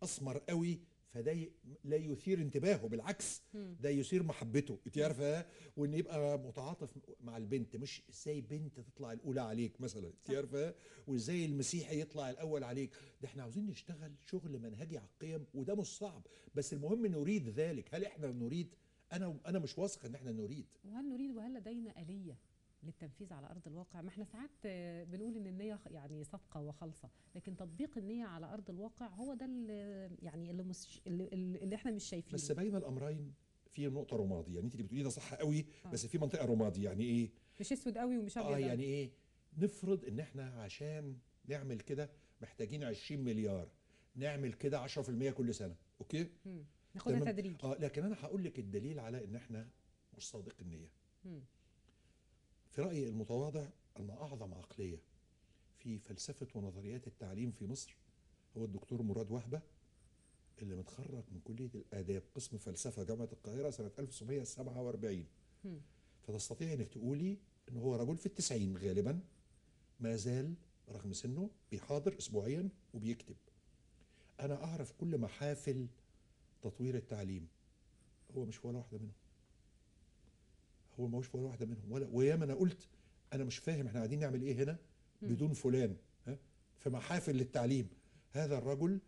Speaker 2: اسمر قوي فده لا يثير انتباهه، بالعكس ده يثير محبته، انت عارفه؟ وان يبقى متعاطف مع البنت، مش ازاي بنت تطلع الاولى عليك مثلا، انت عارفه؟ وازاي المسيحي يطلع الاول عليك. ده احنا عاوزين نشتغل شغل منهجي على القيم، وده مش صعب، بس المهم نريد ذلك. هل احنا نريد؟ انا مش واثق ان احنا نريد.
Speaker 1: وهل نريد وهل لدينا آلية للتنفيذ على ارض الواقع؟ ما احنا ساعات بنقول ان النيه يعني صادقه وخالصه، لكن تطبيق النيه على ارض الواقع هو ده اللي يعني اللي احنا مش شايفينه.
Speaker 2: بس بين الامرين في نقطه رمادي، يعني انت اللي بتقولي ده صح قوي، بس في منطقه رمادي. يعني ايه؟
Speaker 1: مش اسود قوي ومش ابيض.
Speaker 2: يعني ايه؟ نفرض ان احنا عشان نعمل كده محتاجين 20 مليار، نعمل كده 10% كل سنه، اوكي؟
Speaker 1: ناخدها تدريج.
Speaker 2: لكن انا هقول لك الدليل على ان احنا مش صادق النيه. في رأيي المتواضع أن أعظم عقلية في فلسفة ونظريات التعليم في مصر هو الدكتور مراد وهبة، اللي متخرج من كلية الآداب قسم فلسفة جامعة القاهرة سنة 1947. فتستطيع أنك تقولي أنه هو رجل في التسعين غالبا، ما زال رغم سنه بيحاضر أسبوعيا وبيكتب. أنا أعرف كل محافل تطوير التعليم، هو مش ولا واحدة منهم. هو ما هوش ولا واحده منهم. وياما انا قلت انا مش فاهم احنا قاعدين نعمل ايه هنا بدون فلان، في محافل للتعليم. هذا الرجل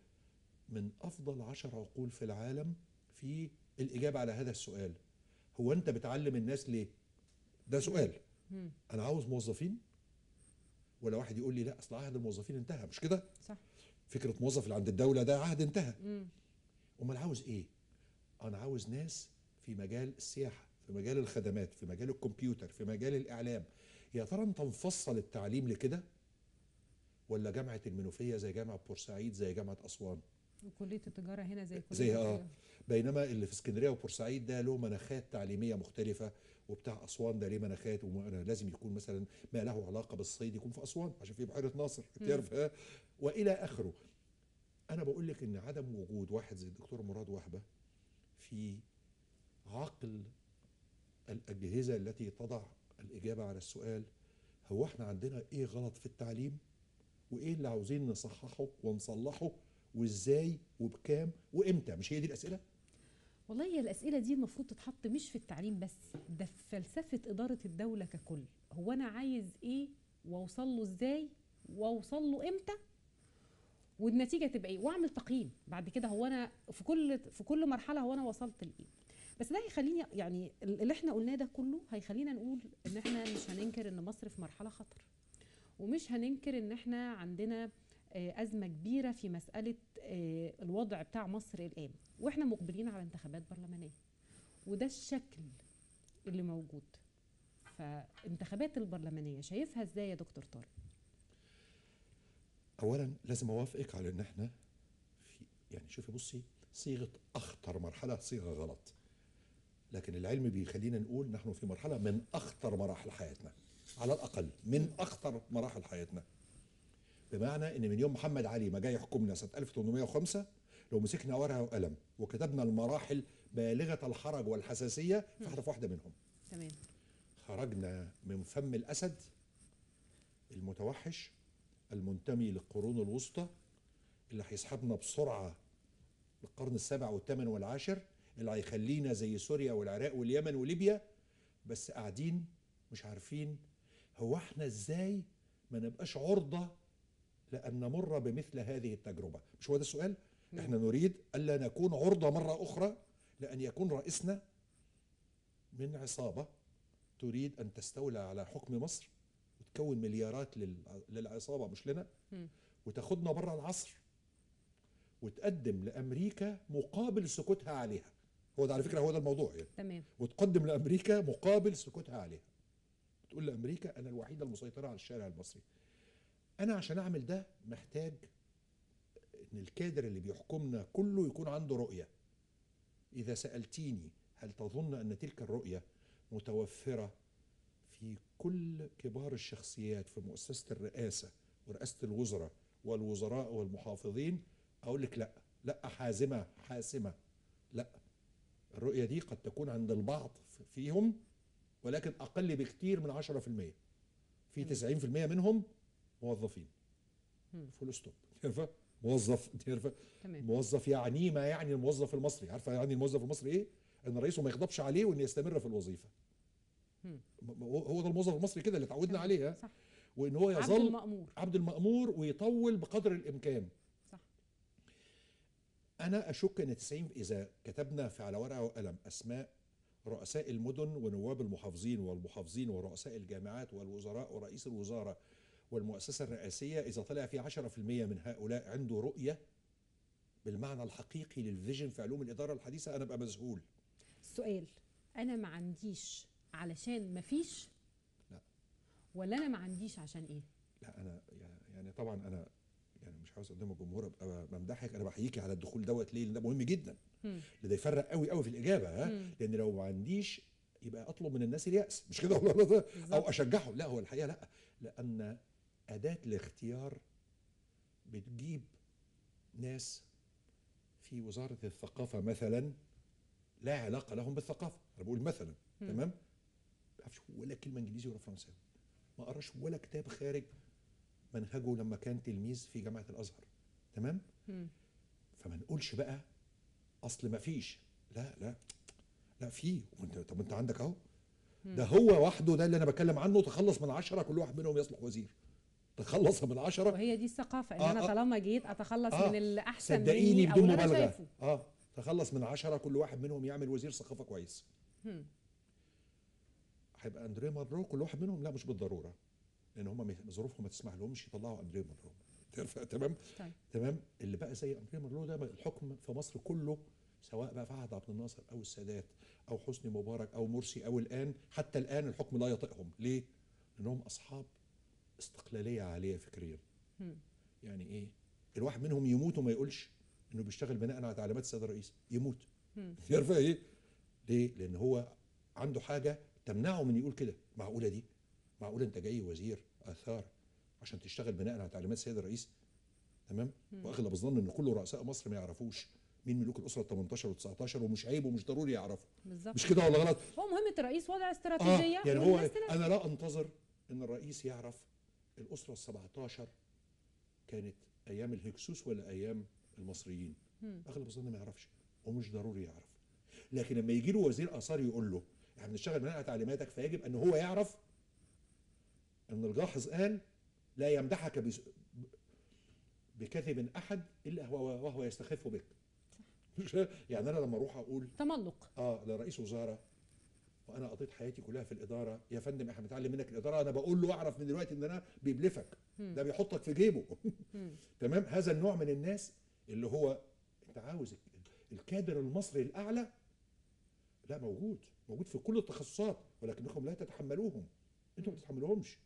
Speaker 2: من افضل 10 عقول في العالم في الاجابه على هذا السؤال. هو انت بتعلم الناس ليه؟ ده سؤال. انا عاوز موظفين، ولا واحد يقول لي لا اصل عهد الموظفين انتهى، مش كده؟
Speaker 1: صح.
Speaker 2: فكره موظف اللي عند الدوله ده عهد انتهى. امال عاوز ايه؟ انا عاوز ناس في مجال السياحه، في مجال الخدمات، في مجال الكمبيوتر، في مجال الإعلام. يا ترى أنت مفصل التعليم لكده؟ ولا جامعة المنوفية زي جامعة بورسعيد زي جامعة أسوان؟
Speaker 1: وكلية التجارة هنا زي كلية
Speaker 2: بينما اللي في اسكندرية وبورسعيد ده له مناخات تعليمية مختلفة، وبتاع أسوان ده ليه مناخات، ولازم يكون مثلا ما له علاقة بالصيد يكون في أسوان عشان في بحيرة ناصر، تعرف؟ وإلى آخره. أنا بقول لك إن عدم وجود واحد زي الدكتور مراد وهبة في عقل الأجهزة التي تضع الإجابة على السؤال هو احنا عندنا ايه غلط في التعليم، وايه اللي عاوزين نصححه ونصلحه، وازاي وبكام وامتى؟ مش هي دي الاسئله؟
Speaker 1: والله هي الأسئلة دي المفروض تتحط مش في التعليم بس، ده في فلسفة إدارة الدولة ككل. هو أنا عايز إيه وأوصل له إزاي وأوصل له إمتى والنتيجة تبقى إيه، وأعمل تقييم بعد كده. هو أنا في كل مرحلة هو أنا وصلت لإيه. بس ده هيخليني يعني اللي احنا قلناه ده كله هيخلينا نقول إن احنا مش هننكر إن مصر في مرحلة خطر، ومش هننكر إن احنا عندنا أزمة كبيرة في مسألة الوضع بتاع مصر الآن، واحنا مقبلين على انتخابات برلمانية، وده الشكل اللي موجود. فانتخابات البرلمانية شايفها ازاي يا دكتور طارق؟
Speaker 2: اولا لازم اوافقك على ان احنا في، يعني شوفي بصي، صيغه اخطر مرحله صيغه غلط، لكن العلم بيخلينا نقول نحن في مرحله من اخطر مراحل حياتنا، على الاقل من اخطر مراحل حياتنا. بمعنى ان من يوم محمد علي ما جاي يحكمنا سنه 1805، لو مسكنا ورقه وقلم وكتبنا المراحل بالغه الحرج والحساسيه فاحنا في واحده منهم.
Speaker 1: تمام.
Speaker 2: خرجنا من فم الاسد المتوحش المنتمي للقرون الوسطى اللي هيسحبنا بسرعه للقرن السابع والثامن والعاشر، اللي هيخلينا زي سوريا والعراق واليمن وليبيا، بس قاعدين مش عارفين هو احنا ازاي ما نبقاش عرضه لأن نمر بمثل هذه التجربة. مش هو ده السؤال؟ احنا نريد ألا نكون عرضة مرة أخرى لأن يكون رئيسنا من عصابة تريد أن تستولى على حكم مصر وتكون مليارات للعصابة مش لنا، وتاخدنا بره العصر وتقدم لأمريكا مقابل سكوتها عليها. هو ده على فكرة، هو ده الموضوع يعني.
Speaker 1: تمام.
Speaker 2: وتقدم لأمريكا مقابل سكوتها عليها، تقول لأمريكا أنا الوحيدة المسيطرة على الشارع المصري. أنا عشان أعمل ده محتاج ان الكادر اللي بيحكمنا كله يكون عنده رؤية. اذا سألتيني هل تظن ان تلك الرؤية متوفرة في كل كبار الشخصيات في مؤسسة الرئاسة ورئاسة الوزراء والوزراء والمحافظين، اقول لك لا، لا حازمة حاسمة، لا. الرؤية دي قد تكون عند البعض فيهم ولكن اقل بكتير من 10%. في 90% منهم موظفين، فول ستوب. موظف،
Speaker 1: تمام.
Speaker 2: موظف يعني ما يعني الموظف المصري، عارفه يعني الموظف المصري ايه؟ ان رئيسه ما يغضبش عليه وان يستمر في الوظيفه. هو ده الموظف المصري كده اللي اتعودنا عليه.
Speaker 1: صح.
Speaker 2: وان هو يظل
Speaker 1: عبد المأمور.
Speaker 2: عبد المأمور ويطول بقدر الامكان.
Speaker 1: صح.
Speaker 2: انا اشك ان 90 اذا كتبنا في على ورقه وقلم اسماء رؤساء المدن ونواب المحافظين والمحافظين ورؤساء الجامعات والوزراء ورئيس الوزاره والمؤسسه الرئاسيه، اذا طلع في 10% من هؤلاء عنده رؤيه بالمعنى الحقيقي للفيجن في علوم الإدارة الحديثة، أنا أبقى مذهول.
Speaker 1: السؤال، أنا ما عنديش علشان ما فيش؟
Speaker 2: لا.
Speaker 1: ولا أنا ما عنديش عشان إيه؟
Speaker 2: لا أنا يعني طبعا أنا يعني مش عاوز قدام الجمهور أبقى بمدحك، أنا بحييكي على الدخول دوت. ليه؟ لأن ده مهم جدا، ده يفرق قوي قوي في الإجابة. لأن لو ما عنديش يبقى أطلب من الناس اليأس، مش كده ولا أو أشجعهم. لا، هو الحقيقة لا، لأن أداة الاختيار بتجيب ناس في وزارة الثقافة مثلا لا علاقة لهم بالثقافة، أنا بقول مثلا. تمام؟ ما بيعرفش ولا كلمة إنجليزي ولا فرنساوي، ما قراش ولا كتاب خارج منهجه لما كان تلميذ في جامعة الأزهر. تمام؟ فما نقولش بقى أصل ما فيش. لا لا لا، في. طب أنت عندك أهو، ده هو وحده ده اللي أنا بتكلم عنه، تخلص من 10 كل واحد منهم يصلح وزير. تخلص من 10.
Speaker 1: وهي دي الثقافة، إن أنا طالما جيت أتخلص من الأحسن
Speaker 2: صدقيني
Speaker 1: مني
Speaker 2: بدون
Speaker 1: أو اللي أنا
Speaker 2: مبالغة.
Speaker 1: شايفه.
Speaker 2: تخلص من 10 كل واحد منهم يعمل وزير ثقافة كويس. هيبقى اندريه مونرو كل واحد منهم؟ لا، مش بالضروره، لان هم ظروفهم ما تسمح لهمش يطلعوا اندريه مونرو. تمام.
Speaker 1: طيب.
Speaker 2: تمام. اللي بقى زي اندريه مونرو ده الحكم في مصر كله، سواء بقى في عهد عبد الناصر او السادات او حسني مبارك او مرسي او الان، حتى الان الحكم لا يطيقهم. ليه؟ لانهم اصحاب استقلاليه عاليه فكريا. يعني ايه؟ الواحد منهم يموت وما يقولش انه بيشتغل بناء على تعليمات السيد الرئيس، يموت. عارفه ايه؟ ليه؟ لان هو عنده حاجه تمنعه من يقول كده. معقوله دي؟ معقوله انت جاي وزير اثار عشان تشتغل بناء على تعليمات السيد الرئيس؟ تمام. واغلب الظن ان كل رؤساء مصر ما يعرفوش مين ملوك الاسره ال 18 و19، ومش عيب ومش ضروري يعرفوا.
Speaker 1: بالظبط.
Speaker 2: مش كده ولا غلط؟
Speaker 1: هو مهمة الرئيس وضع استراتيجية
Speaker 2: يعني هو
Speaker 1: والناس تنفذ.
Speaker 2: انا لا انتظر ان الرئيس يعرف الاسره ال17 كانت ايام الهكسوس ولا ايام المصريين. اغلب الظن ما يعرفش، ومش ضروري يعرف. لكن لما يجي له وزير اثار يقول له احنا بنشتغل بناء على تعليماتك، فيجب ان هو يعرف ان الجاحظ قال لا يمدحك بكذب احد الا وهو يستخف بك. يعني انا لما اروح اقول
Speaker 1: تملق
Speaker 2: لرئيس وزراء وانا قضيت حياتي كلها في الاداره، يا فندم احنا بنتعلم منك الاداره، انا بقول له اعرف من دلوقتي ان انا بيبلفك، ده بيحطك في جيبه. تمام. هذا النوع من الناس اللي هو انت عاوز الكادر المصري الاعلى، لا موجود في كل التخصصات، ولكنكم لا تتحملوهم، انتم ما بتتحملوهمش.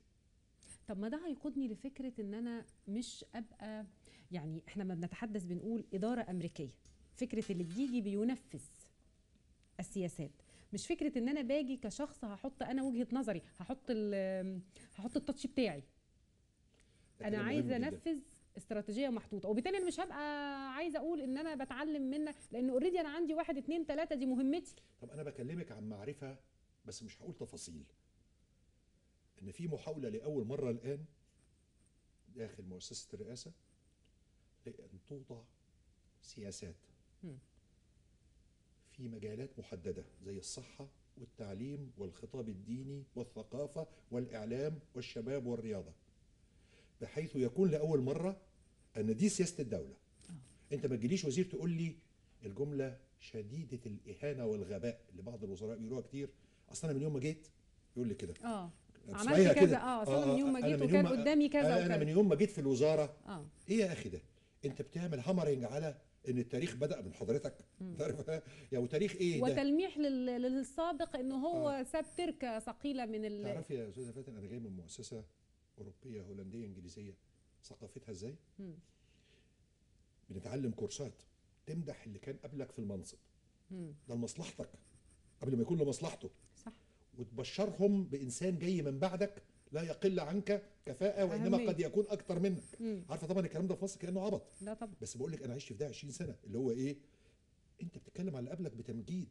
Speaker 1: طب ما ده هيقودني لفكره ان انا مش ابقى، يعني احنا ما بنتحدث بنقول اداره امريكيه، فكره اللي بيجي بينفذ السياسات، مش فكره ان انا باجي كشخص هحط انا وجهه نظري، هحط التاتش بتاعي. انا عايزه انفذ استراتيجيه محطوطه، وبالتالي انا مش هبقى عايزه اقول ان انا بتعلم منك، لان اوريدي انا عندي 1 2 3 دي مهمتي.
Speaker 2: طب انا بكلمك عن معرفه بس مش هقول تفاصيل. ان في محاوله لاول مره الان داخل مؤسسه الرئاسه لان توضع سياسات في مجالات محدده زي الصحه والتعليم والخطاب الديني والثقافه والاعلام والشباب والرياضه، بحيث يكون لاول مره ان دي سياسه الدوله. انت ما تجيليش وزير تقول لي الجمله شديده الاهانه والغباء اللي بعض الوزراء بيقولوها كتير، اصل انا من يوم ما جيت يقول لي كده
Speaker 1: عملت كذا، اصل من يوم ما جيت وكان قدامي كذا
Speaker 2: انا من يوم ما جيت في الوزاره. ايه يا اخي ده؟ انت بتعمل هامرنج على ان التاريخ بدا من حضرتك، يا وتاريخ ايه ده؟
Speaker 1: وتلميح للسابق انه هو ساب تركه ثقيله من
Speaker 2: تعرفي يا استاذه فاتن، انا جاي من مؤسسه اوروبيه هولنديه انجليزيه، ثقافتها ازاي؟ بنتعلم كورسات تمدح اللي كان قبلك في المنصب، ده لمصلحتك قبل ما يكون لمصلحته،
Speaker 1: صح،
Speaker 2: وتبشرهم بانسان جاي من بعدك لا يقل عنك كفاءه وانما قد يكون اكتر منك. عارفه طبعا الكلام ده في مصر كانه عبط،
Speaker 1: لا طبعا،
Speaker 2: بس بقول لك انا عشت في ده 20 سنه، اللي هو ايه؟ انت بتتكلم على اللي قبلك بتمجيد،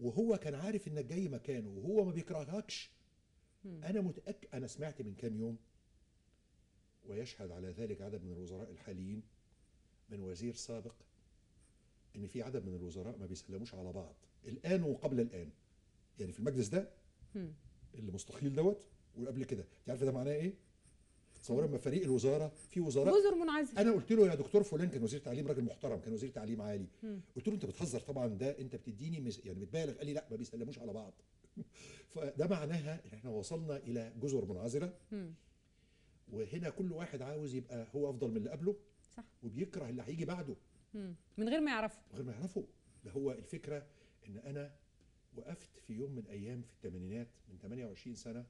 Speaker 2: وهو كان عارف انك جاي مكانه وهو ما بيكرهكش. انا متاكد، انا سمعت من كام يوم ويشهد على ذلك عدد من الوزراء الحاليين من وزير سابق ان في عدد من الوزراء ما بيسلموش على بعض الان وقبل الان، يعني في المجلس ده اللي مستقيل دوت وقبل كده. انت عارفه ده معناه ايه؟ تصور لما فريق الوزاره في وزراء
Speaker 1: جزر منعزل.
Speaker 2: انا قلت له يا دكتور فلان كان وزير تعليم، راجل محترم، كان وزير تعليم عالي، قلت له انت بتهزر طبعا، ده انت بتديني يعني بتبالغ. قال لي لا ما بيسلموش على بعض. فده معناها ان احنا وصلنا الى جزر منعزله، وهنا كل واحد عاوز يبقى هو افضل من اللي قبله،
Speaker 1: صح،
Speaker 2: وبيكره اللي هيجي بعده
Speaker 1: من غير ما يعرفه.
Speaker 2: من غير ما يعرفه. ده هو الفكره. ان انا وقفت في يوم من الايام في الثمانينات من 28 سنه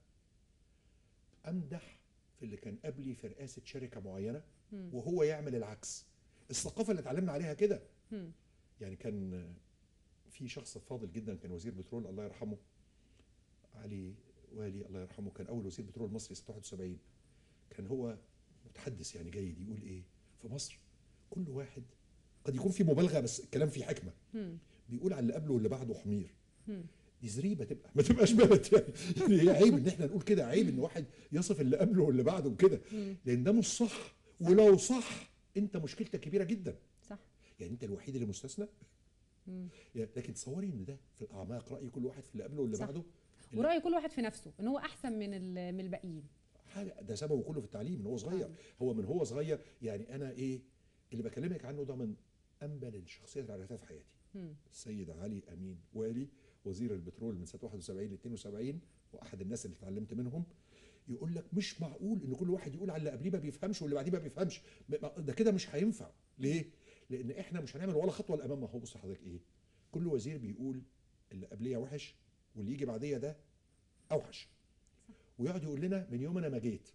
Speaker 2: امدح في اللي كان قبلي في رئاسه شركه معينه وهو يعمل العكس. الثقافه اللي اتعلمنا عليها كده. يعني كان في شخص فاضل جدا كان وزير بترول الله يرحمه، علي والي الله يرحمه، كان اول وزير بترول مصري سنه 71. كان هو متحدث يعني جيد، يقول ايه؟ في مصر كل واحد قد يكون في مبالغه بس الكلام فيه حكمه، بيقول على اللي قبله واللي بعده حمير. دي زريبه تبقى ما تبقاش بلد يعني هي عيب ان احنا نقول كده، عيب ان واحد يصف اللي قبله واللي بعده بكده، لان ده مش صح. ولو صح انت مشكلتك كبيره جدا،
Speaker 1: صح،
Speaker 2: يعني انت الوحيد اللي مستثنى. لكن تصوري ان ده في الاعماق راي كل واحد في اللي قبله واللي بعده،
Speaker 1: وراي كل واحد في نفسه ان هو احسن من الباقيين.
Speaker 2: حاجه ده سببه كله في التعليم من هو صغير. هو من هو صغير، يعني انا ايه اللي بكلمك عنه ده من انبل الشخصيات اللي عرفتها في حياتي. السيد علي امين والي وزير البترول من سنه 71 ل 72، واحد الناس اللي اتعلمت منهم. يقول لك مش معقول ان كل واحد يقول على اللي قبليه ما بيفهمش واللي بعديه ما بيفهمش، ده كده مش هينفع. ليه؟ لان احنا مش هنعمل ولا خطوه لامام. ما هو بص حضرتك ايه، كل وزير بيقول اللي قبليه وحش واللي يجي بعديه ده اوحش، ويقعد يقول لنا من يوم انا ما جيت.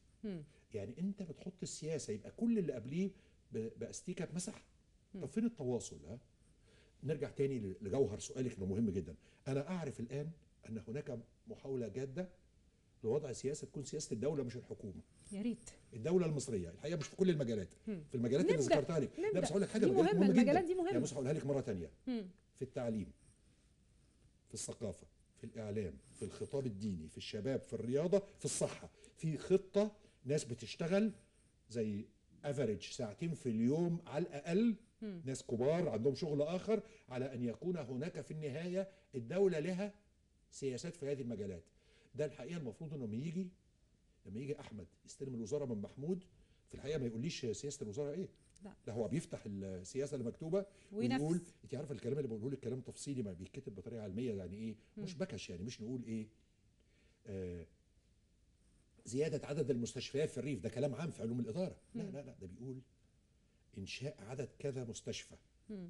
Speaker 2: يعني انت بتحط السياسه يبقى كل اللي قبليه باستيكه اتمسح. طب فين التواصل؟ نرجع تاني لجوهر سؤالك انه مهم جدا. انا اعرف الان ان هناك محاوله جاده لوضع سياسه تكون سياسه الدوله مش الحكومه.
Speaker 1: يا ريت
Speaker 2: الدوله المصريه الحقيقه مش في كل المجالات، في المجالات اللي ذكرتها لك. لا بس هقول لك حاجه
Speaker 1: مهمه
Speaker 2: جدا.
Speaker 1: المجالات دي مهمه.
Speaker 2: يعني بص هقولها لك مره ثانيه، في التعليم، في الثقافه، في في الاعلام، في الخطاب الديني، في الشباب، في الرياضه، في الصحه، في خطه ناس بتشتغل زي افريج ساعتين في اليوم على الاقل، ناس كبار عندهم شغل اخر، على ان يكون هناك في النهايه الدوله لها سياسات في هذه المجالات. ده الحقيقه المفروض انه لما يجي احمد يستلم الوزاره من محمود، في الحقيقه ما يقوليش سياسه الوزاره ايه، لا هو بيفتح السياسه اللي مكتوبه ويقول. انت عارفه الكلام اللي بقوله لك كلام تفصيلي ما بيتكتب بطريقه علميه، يعني ايه مش بكش، يعني مش نقول ايه زياده عدد المستشفيات في الريف، ده كلام عام في علوم الاداره، لا لا لا، ده بيقول انشاء عدد كذا مستشفى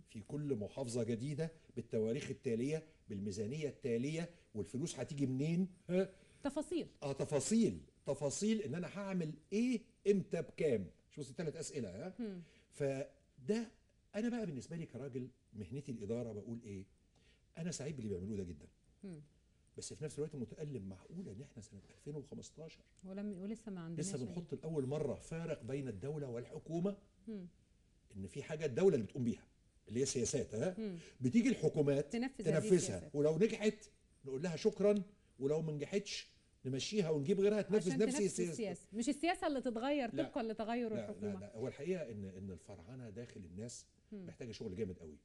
Speaker 2: في كل محافظه جديده بالتواريخ التاليه بالميزانيه التاليه، والفلوس هتيجي منين،
Speaker 1: تفاصيل
Speaker 2: تفاصيل ان انا هعمل ايه امتى بكام. شو الثلاث اسئله فده انا بقى بالنسبه لي كراجل مهنتي الاداره بقول ايه، انا سعيد باللي بيعملوه ده جدا، بس في نفس الوقت متألم. معقوله ان احنا سنه 2015
Speaker 1: ولسه ما عندناش،
Speaker 2: لسه بنحط لاول مره فارق بين الدوله والحكومه، ان في حاجه الدوله اللي بتقوم بيها اللي هي سياسات، بتيجي الحكومات تنفذها، ولو نجحت نقول لها شكرا، ولو ما نجحتش نمشيها ونجيب غيرها تنفذ نفس
Speaker 1: السياسه، مش السياسه اللي تتغير طبقا لتغير الحكومه.
Speaker 2: لا هو الحقيقه ان الفرعنه داخل الناس محتاجه شغل جامد قوي.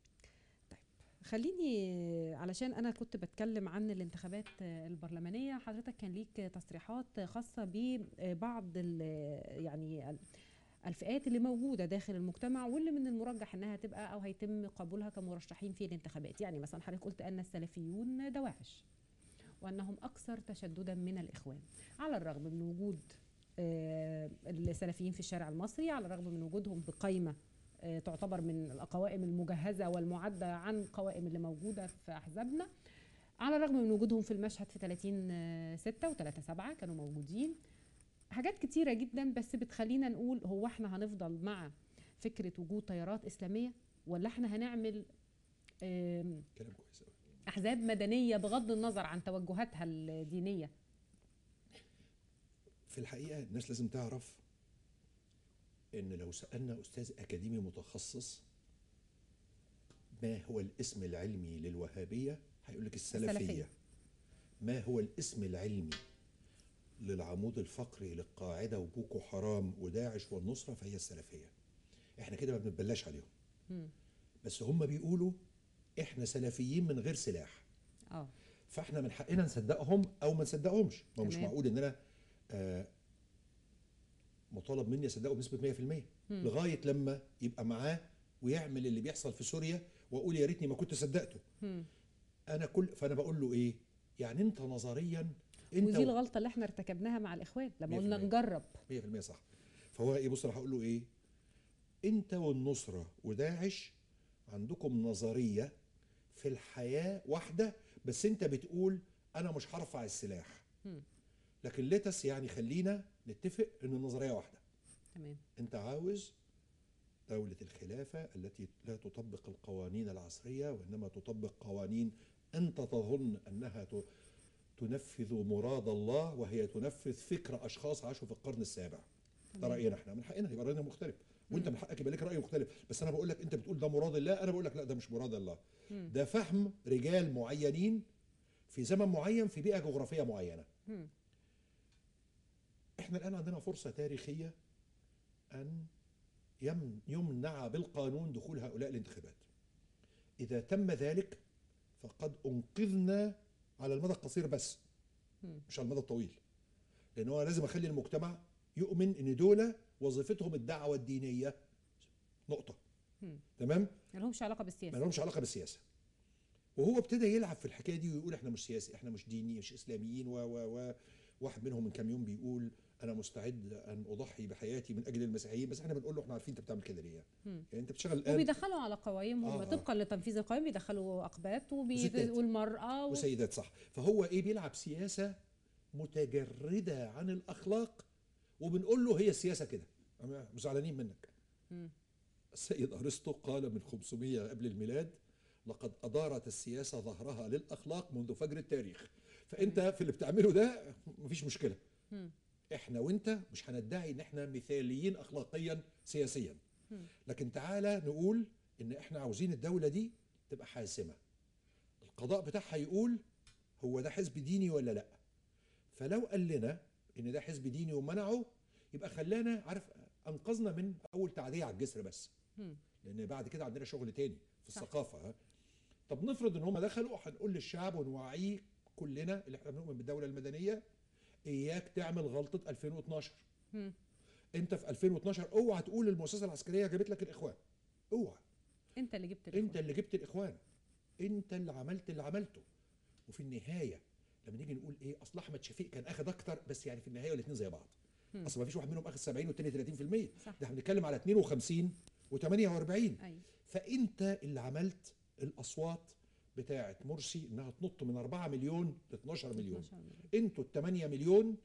Speaker 1: طيب خليني، علشان انا كنت بتكلم عن الانتخابات البرلمانيه، حضرتك كان ليك تصريحات خاصه ببعض يعني الفئات اللي موجوده داخل المجتمع واللي من المرجح انها تبقى او هيتم قبولها كمرشحين في الانتخابات. يعني مثلا حضرتك قلت ان السلفيون دواعش وانهم اكثر تشددا من الاخوان، على الرغم من وجود السلفيين في الشارع المصري، على الرغم من وجودهم بقائمه تعتبر من القوائم المجهزه والمعده عن قوائم اللي موجوده في احزابنا، على الرغم من وجودهم في المشهد في 30/6 و3/7 كانوا موجودين. حاجات كتيره جدا بس بتخلينا نقول هو احنا هنفضل مع فكره وجود تيارات اسلاميه، ولا احنا هنعمل
Speaker 2: كلام كويس قوي
Speaker 1: احزاب مدنيه بغض النظر عن توجهاتها الدينيه؟
Speaker 2: في الحقيقه الناس لازم تعرف ان لو سالنا استاذ اكاديمي متخصص ما هو الاسم العلمي للوهابيه هيقول لك السلفيه. ما هو الاسم العلمي للعمود الفقري للقاعده وبوكو حرام وداعش والنصره؟ فهي السلفيه. احنا كده ما بنتبلاش عليهم، بس هم بيقولوا احنا سلفيين من غير سلاح، فاحنا من حقنا نصدقهم او ما نصدقهمش. ما مش معقول ان انا مطالب مني اصدقه بنسبه 100% لغايه لما يبقى معاه ويعمل اللي بيحصل في سوريا واقول يا ريتني ما كنت صدقته. فانا بقول له ايه يعني انت نظريا
Speaker 1: ودي الغلطه اللي احنا ارتكبناها مع الاخوان لما قلنا نجرب
Speaker 2: 100% صح. فهو ايه، بص انا هقول له ايه، انت والنصره وداعش عندكم نظريه في الحياه واحده، بس انت بتقول انا مش هرفع السلاح، لكن ليتس يعني خلينا نتفق ان النظريه واحده.
Speaker 1: تمام.
Speaker 2: انت عاوز دولة الخلافة التي لا تطبق القوانين العصرية وإنما تطبق قوانين أنت تظن أنها تنفذ مراد الله، وهي تنفذ فكر أشخاص عاشوا في القرن السابع. ده رأينا احنا، من حقنا يبقى رأينا مختلف، وانت من حقك يبقى لك رأي مختلف، بس انا بقول لك انت بتقول ده مراد الله، انا بقول لك لا ده مش مراد الله. ده فهم رجال معينين في زمن معين في بيئة جغرافية معينة. احنا الآن عندنا فرصة تاريخية أن يمنع بالقانون دخول هؤلاء الانتخابات. إذا تم ذلك فقد أنقذنا على المدى القصير بس، مش على المدى الطويل، لأن هو لازم أخلي المجتمع يؤمن إن دول وظيفتهم الدعوة الدينية نقطة. تمام؟
Speaker 1: ما لهمش علاقة بالسياسة،
Speaker 2: ما لهمش علاقة بالسياسة. وهو ابتدى يلعب في الحكاية دي ويقول إحنا مش سياسي، إحنا مش ديني، مش إسلاميين واحد منهم من كام يوم بيقول انا مستعد ان اضحي بحياتي من اجل المسيحيين، بس احنا بنقول له احنا عارفين انت بتعمل كده ليه. يعني انت بتشتغل الان
Speaker 1: وبيدخلوا على قوائمهم طبقا لتنفيذ القوائم، بيدخلوا اقباط والمراه
Speaker 2: وسيدات، صح. فهو ايه، بيلعب سياسه متجرده عن الاخلاق، وبنقول له هي السياسه كده، مش زعلانين منك. السيد ارسطو قال من 500 قبل الميلاد لقد ادارت السياسه ظهرها للاخلاق منذ فجر التاريخ. فانت في اللي بتعمله ده مفيش مشكله. احنا وانت مش هندعي ان احنا مثاليين اخلاقيا سياسيا، لكن تعالى نقول ان احنا عاوزين الدولة دي تبقى حاسمة. القضاء بتاعها يقول هو ده حزب ديني ولا لا. فلو قال لنا ان ده حزب ديني ومنعه، يبقى خلانا عارف انقذنا من اول تعديه على الجسر بس. لان بعد كده عندنا شغل تاني في الثقافه. ها. طب نفرض ان هم دخلوا، هنقول للشعب ونوعيه كلنا اللي احنا بنؤمن بالدوله المدنيه، اياك تعمل غلطه 2012. انت في 2012 اوعى تقول المؤسسه العسكريه جابت لك الاخوان. اوعى.
Speaker 1: انت اللي جبت الاخوان.
Speaker 2: انت اللي جبت الاخوان. انت اللي عملت اللي عملته. وفي النهايه لما نيجي نقول ايه، اصل احمد شفيق كان اخذ اكتر، بس يعني في النهايه الاثنين زي بعض. اصل ما فيش واحد منهم اخذ 70 والثاني 30%.
Speaker 1: صح.
Speaker 2: ده احنا بنتكلم على 52 و48.
Speaker 1: أيوة.
Speaker 2: فانت اللي عملت الاصوات بتاعه مرسي انها تنط من 4 مليون ل 12 مليون. انتوا ال 8 مليون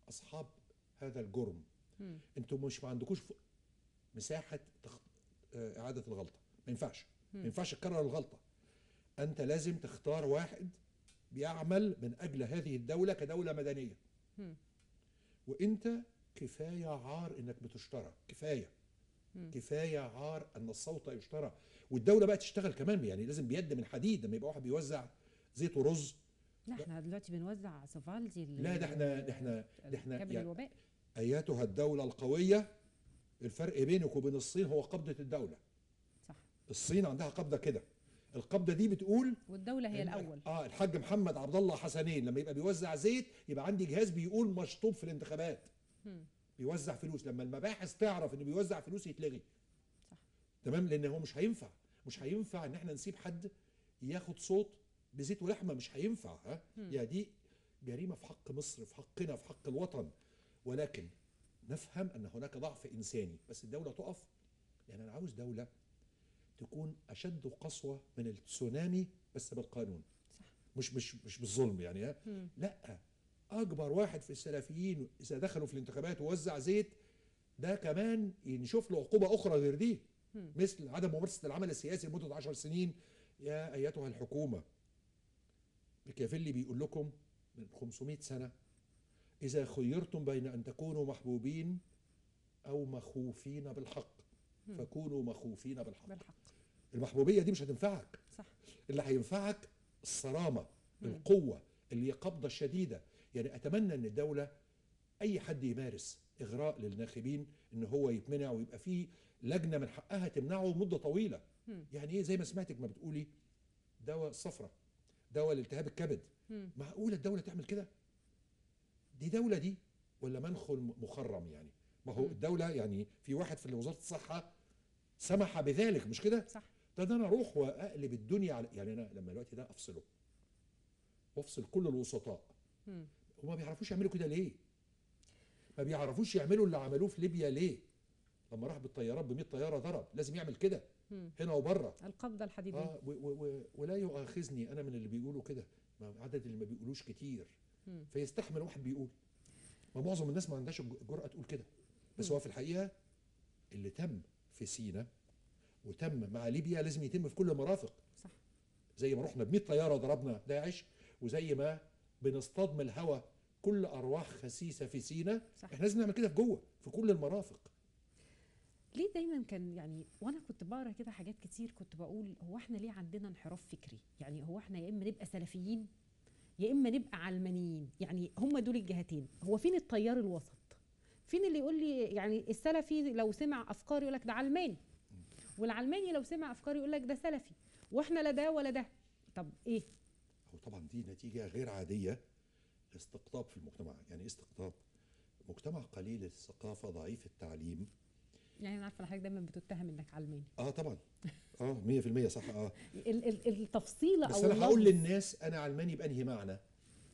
Speaker 2: اصحاب هذا الجرم. انتوا مش ما عندكوش مساحه اعاده الغلطه. ما ينفعش. ما ينفعش تكرر الغلطه. انت لازم تختار واحد بيعمل من اجل هذه الدوله كدوله مدنيه. وانت كفايه عار انك بتشترى. كفايه. كفايه عار ان الصوت يشترى. والدوله بقى تشتغل كمان، يعني لازم بيد من حديد. لما يبقى واحد بيوزع زيت ورز.
Speaker 1: لا احنا دلوقتي بنوزع سوفالدي.
Speaker 2: لا ده احنا
Speaker 1: كابل الوباء.
Speaker 2: اياتها الدوله القويه، الفرق بينك وبين الصين هو قبضه الدوله.
Speaker 1: صح.
Speaker 2: الصين عندها قبضه كده. القبضه دي بتقول
Speaker 1: والدوله هي الاول.
Speaker 2: الحاج محمد عبد الله حسنين لما يبقى بيوزع زيت يبقى عندي جهاز بيقول مشطوب في الانتخابات. بيوزع فلوس. لما المباحث تعرف انه بيوزع فلوس يتلغي.
Speaker 1: صح.
Speaker 2: تمام. لان هو مش هينفع ان احنا نسيب حد ياخد صوت بزيت ولحمه. مش هينفع. ها. يعني دي جريمه في حق مصر، في حقنا، في حق الوطن. ولكن نفهم ان هناك ضعف انساني. بس الدوله تقف. يعني انا عاوز دوله تكون اشد قسوه من التسونامي بس بالقانون.
Speaker 1: صح.
Speaker 2: مش بالظلم يعني. لا. اكبر واحد في السلفيين اذا دخلوا في الانتخابات ووزع زيت، ده كمان نشوف له عقوبه اخرى غير دي. مثل عدم ممارسه العمل السياسي لمده 10 سنين. يا ايتها الحكومه، ميكافيلي بيقول لكم من 500 سنه: اذا خيرتم بين ان تكونوا محبوبين او مخوفين بالحق فكونوا مخوفين بالحق. المحبوبيه دي مش هتنفعك.
Speaker 1: صح.
Speaker 2: اللي هينفعك الصرامه، القوه، اللي هي قبضه شديده. يعني اتمنى ان الدوله اي حد يمارس اغراء للناخبين ان هو يتمنع، ويبقى فيه لجنه من حقها تمنعه مده طويله. يعني ايه؟ زي ما سمعتك ما بتقولي دواء الصفرة، دواء لالتهاب الكبد. معقوله الدوله تعمل كده؟ دي دوله دي ولا منخل مخرم؟ يعني ما هو الدوله يعني في واحد في وزاره الصحه سمح بذلك، مش كده؟
Speaker 1: صح.
Speaker 2: ده انا اروح واقلب الدنيا على، يعني انا لما الوقت ده افصله وافصل كل الوسطاء. وما بيعرفوش يعملوا كده ليه؟ ما بيعرفوش يعملوا اللي عملوه في ليبيا ليه؟ لما راح بالطيارات ب 100 طياره ضرب. لازم يعمل كده هنا وبره.
Speaker 1: القبضه الحديديه.
Speaker 2: ولا يؤاخذني انا من اللي بيقولوا كده. عدد اللي ما بيقولوش كتير. فيستحمل واحد بيقول. ما معظم الناس ما عندهاش الجرأه تقول كده. بس هو في الحقيقه اللي تم في سيناء وتم مع ليبيا لازم يتم في كل المرافق.
Speaker 1: صح.
Speaker 2: زي ما رحنا ب 100 طياره ضربنا داعش، وزي ما بنصطاد من الهواء كل ارواح خسيسه في سيناء، احنا لازم نعمل كده في جوه في كل المرافق.
Speaker 1: ليه دايما كان يعني وانا كنت بقرا كده حاجات كتير كنت بقول هو احنا ليه عندنا انحراف فكري؟ يعني هو احنا يا اما نبقى سلفيين يا اما نبقى علمانيين. يعني هم دول الجهتين. هو فين التيار الوسط؟ فين اللي يقول لي يعني السلفي لو سمع افكار يقول لك ده علماني، والعلماني لو سمع افكار يقول لك ده سلفي، واحنا لا ده ولا ده. طب ايه؟
Speaker 2: هو طبعا دي نتيجه غير عاديه لاستقطاب في المجتمع. يعني استقطاب مجتمع قليل الثقافه ضعيف التعليم.
Speaker 1: يعني انا عارفه حضرتك دايما بتتهم انك علماني.
Speaker 2: طبعا 100% صح.
Speaker 1: التفصيله
Speaker 2: بس انا هقول للناس انا علماني بانهي معنى،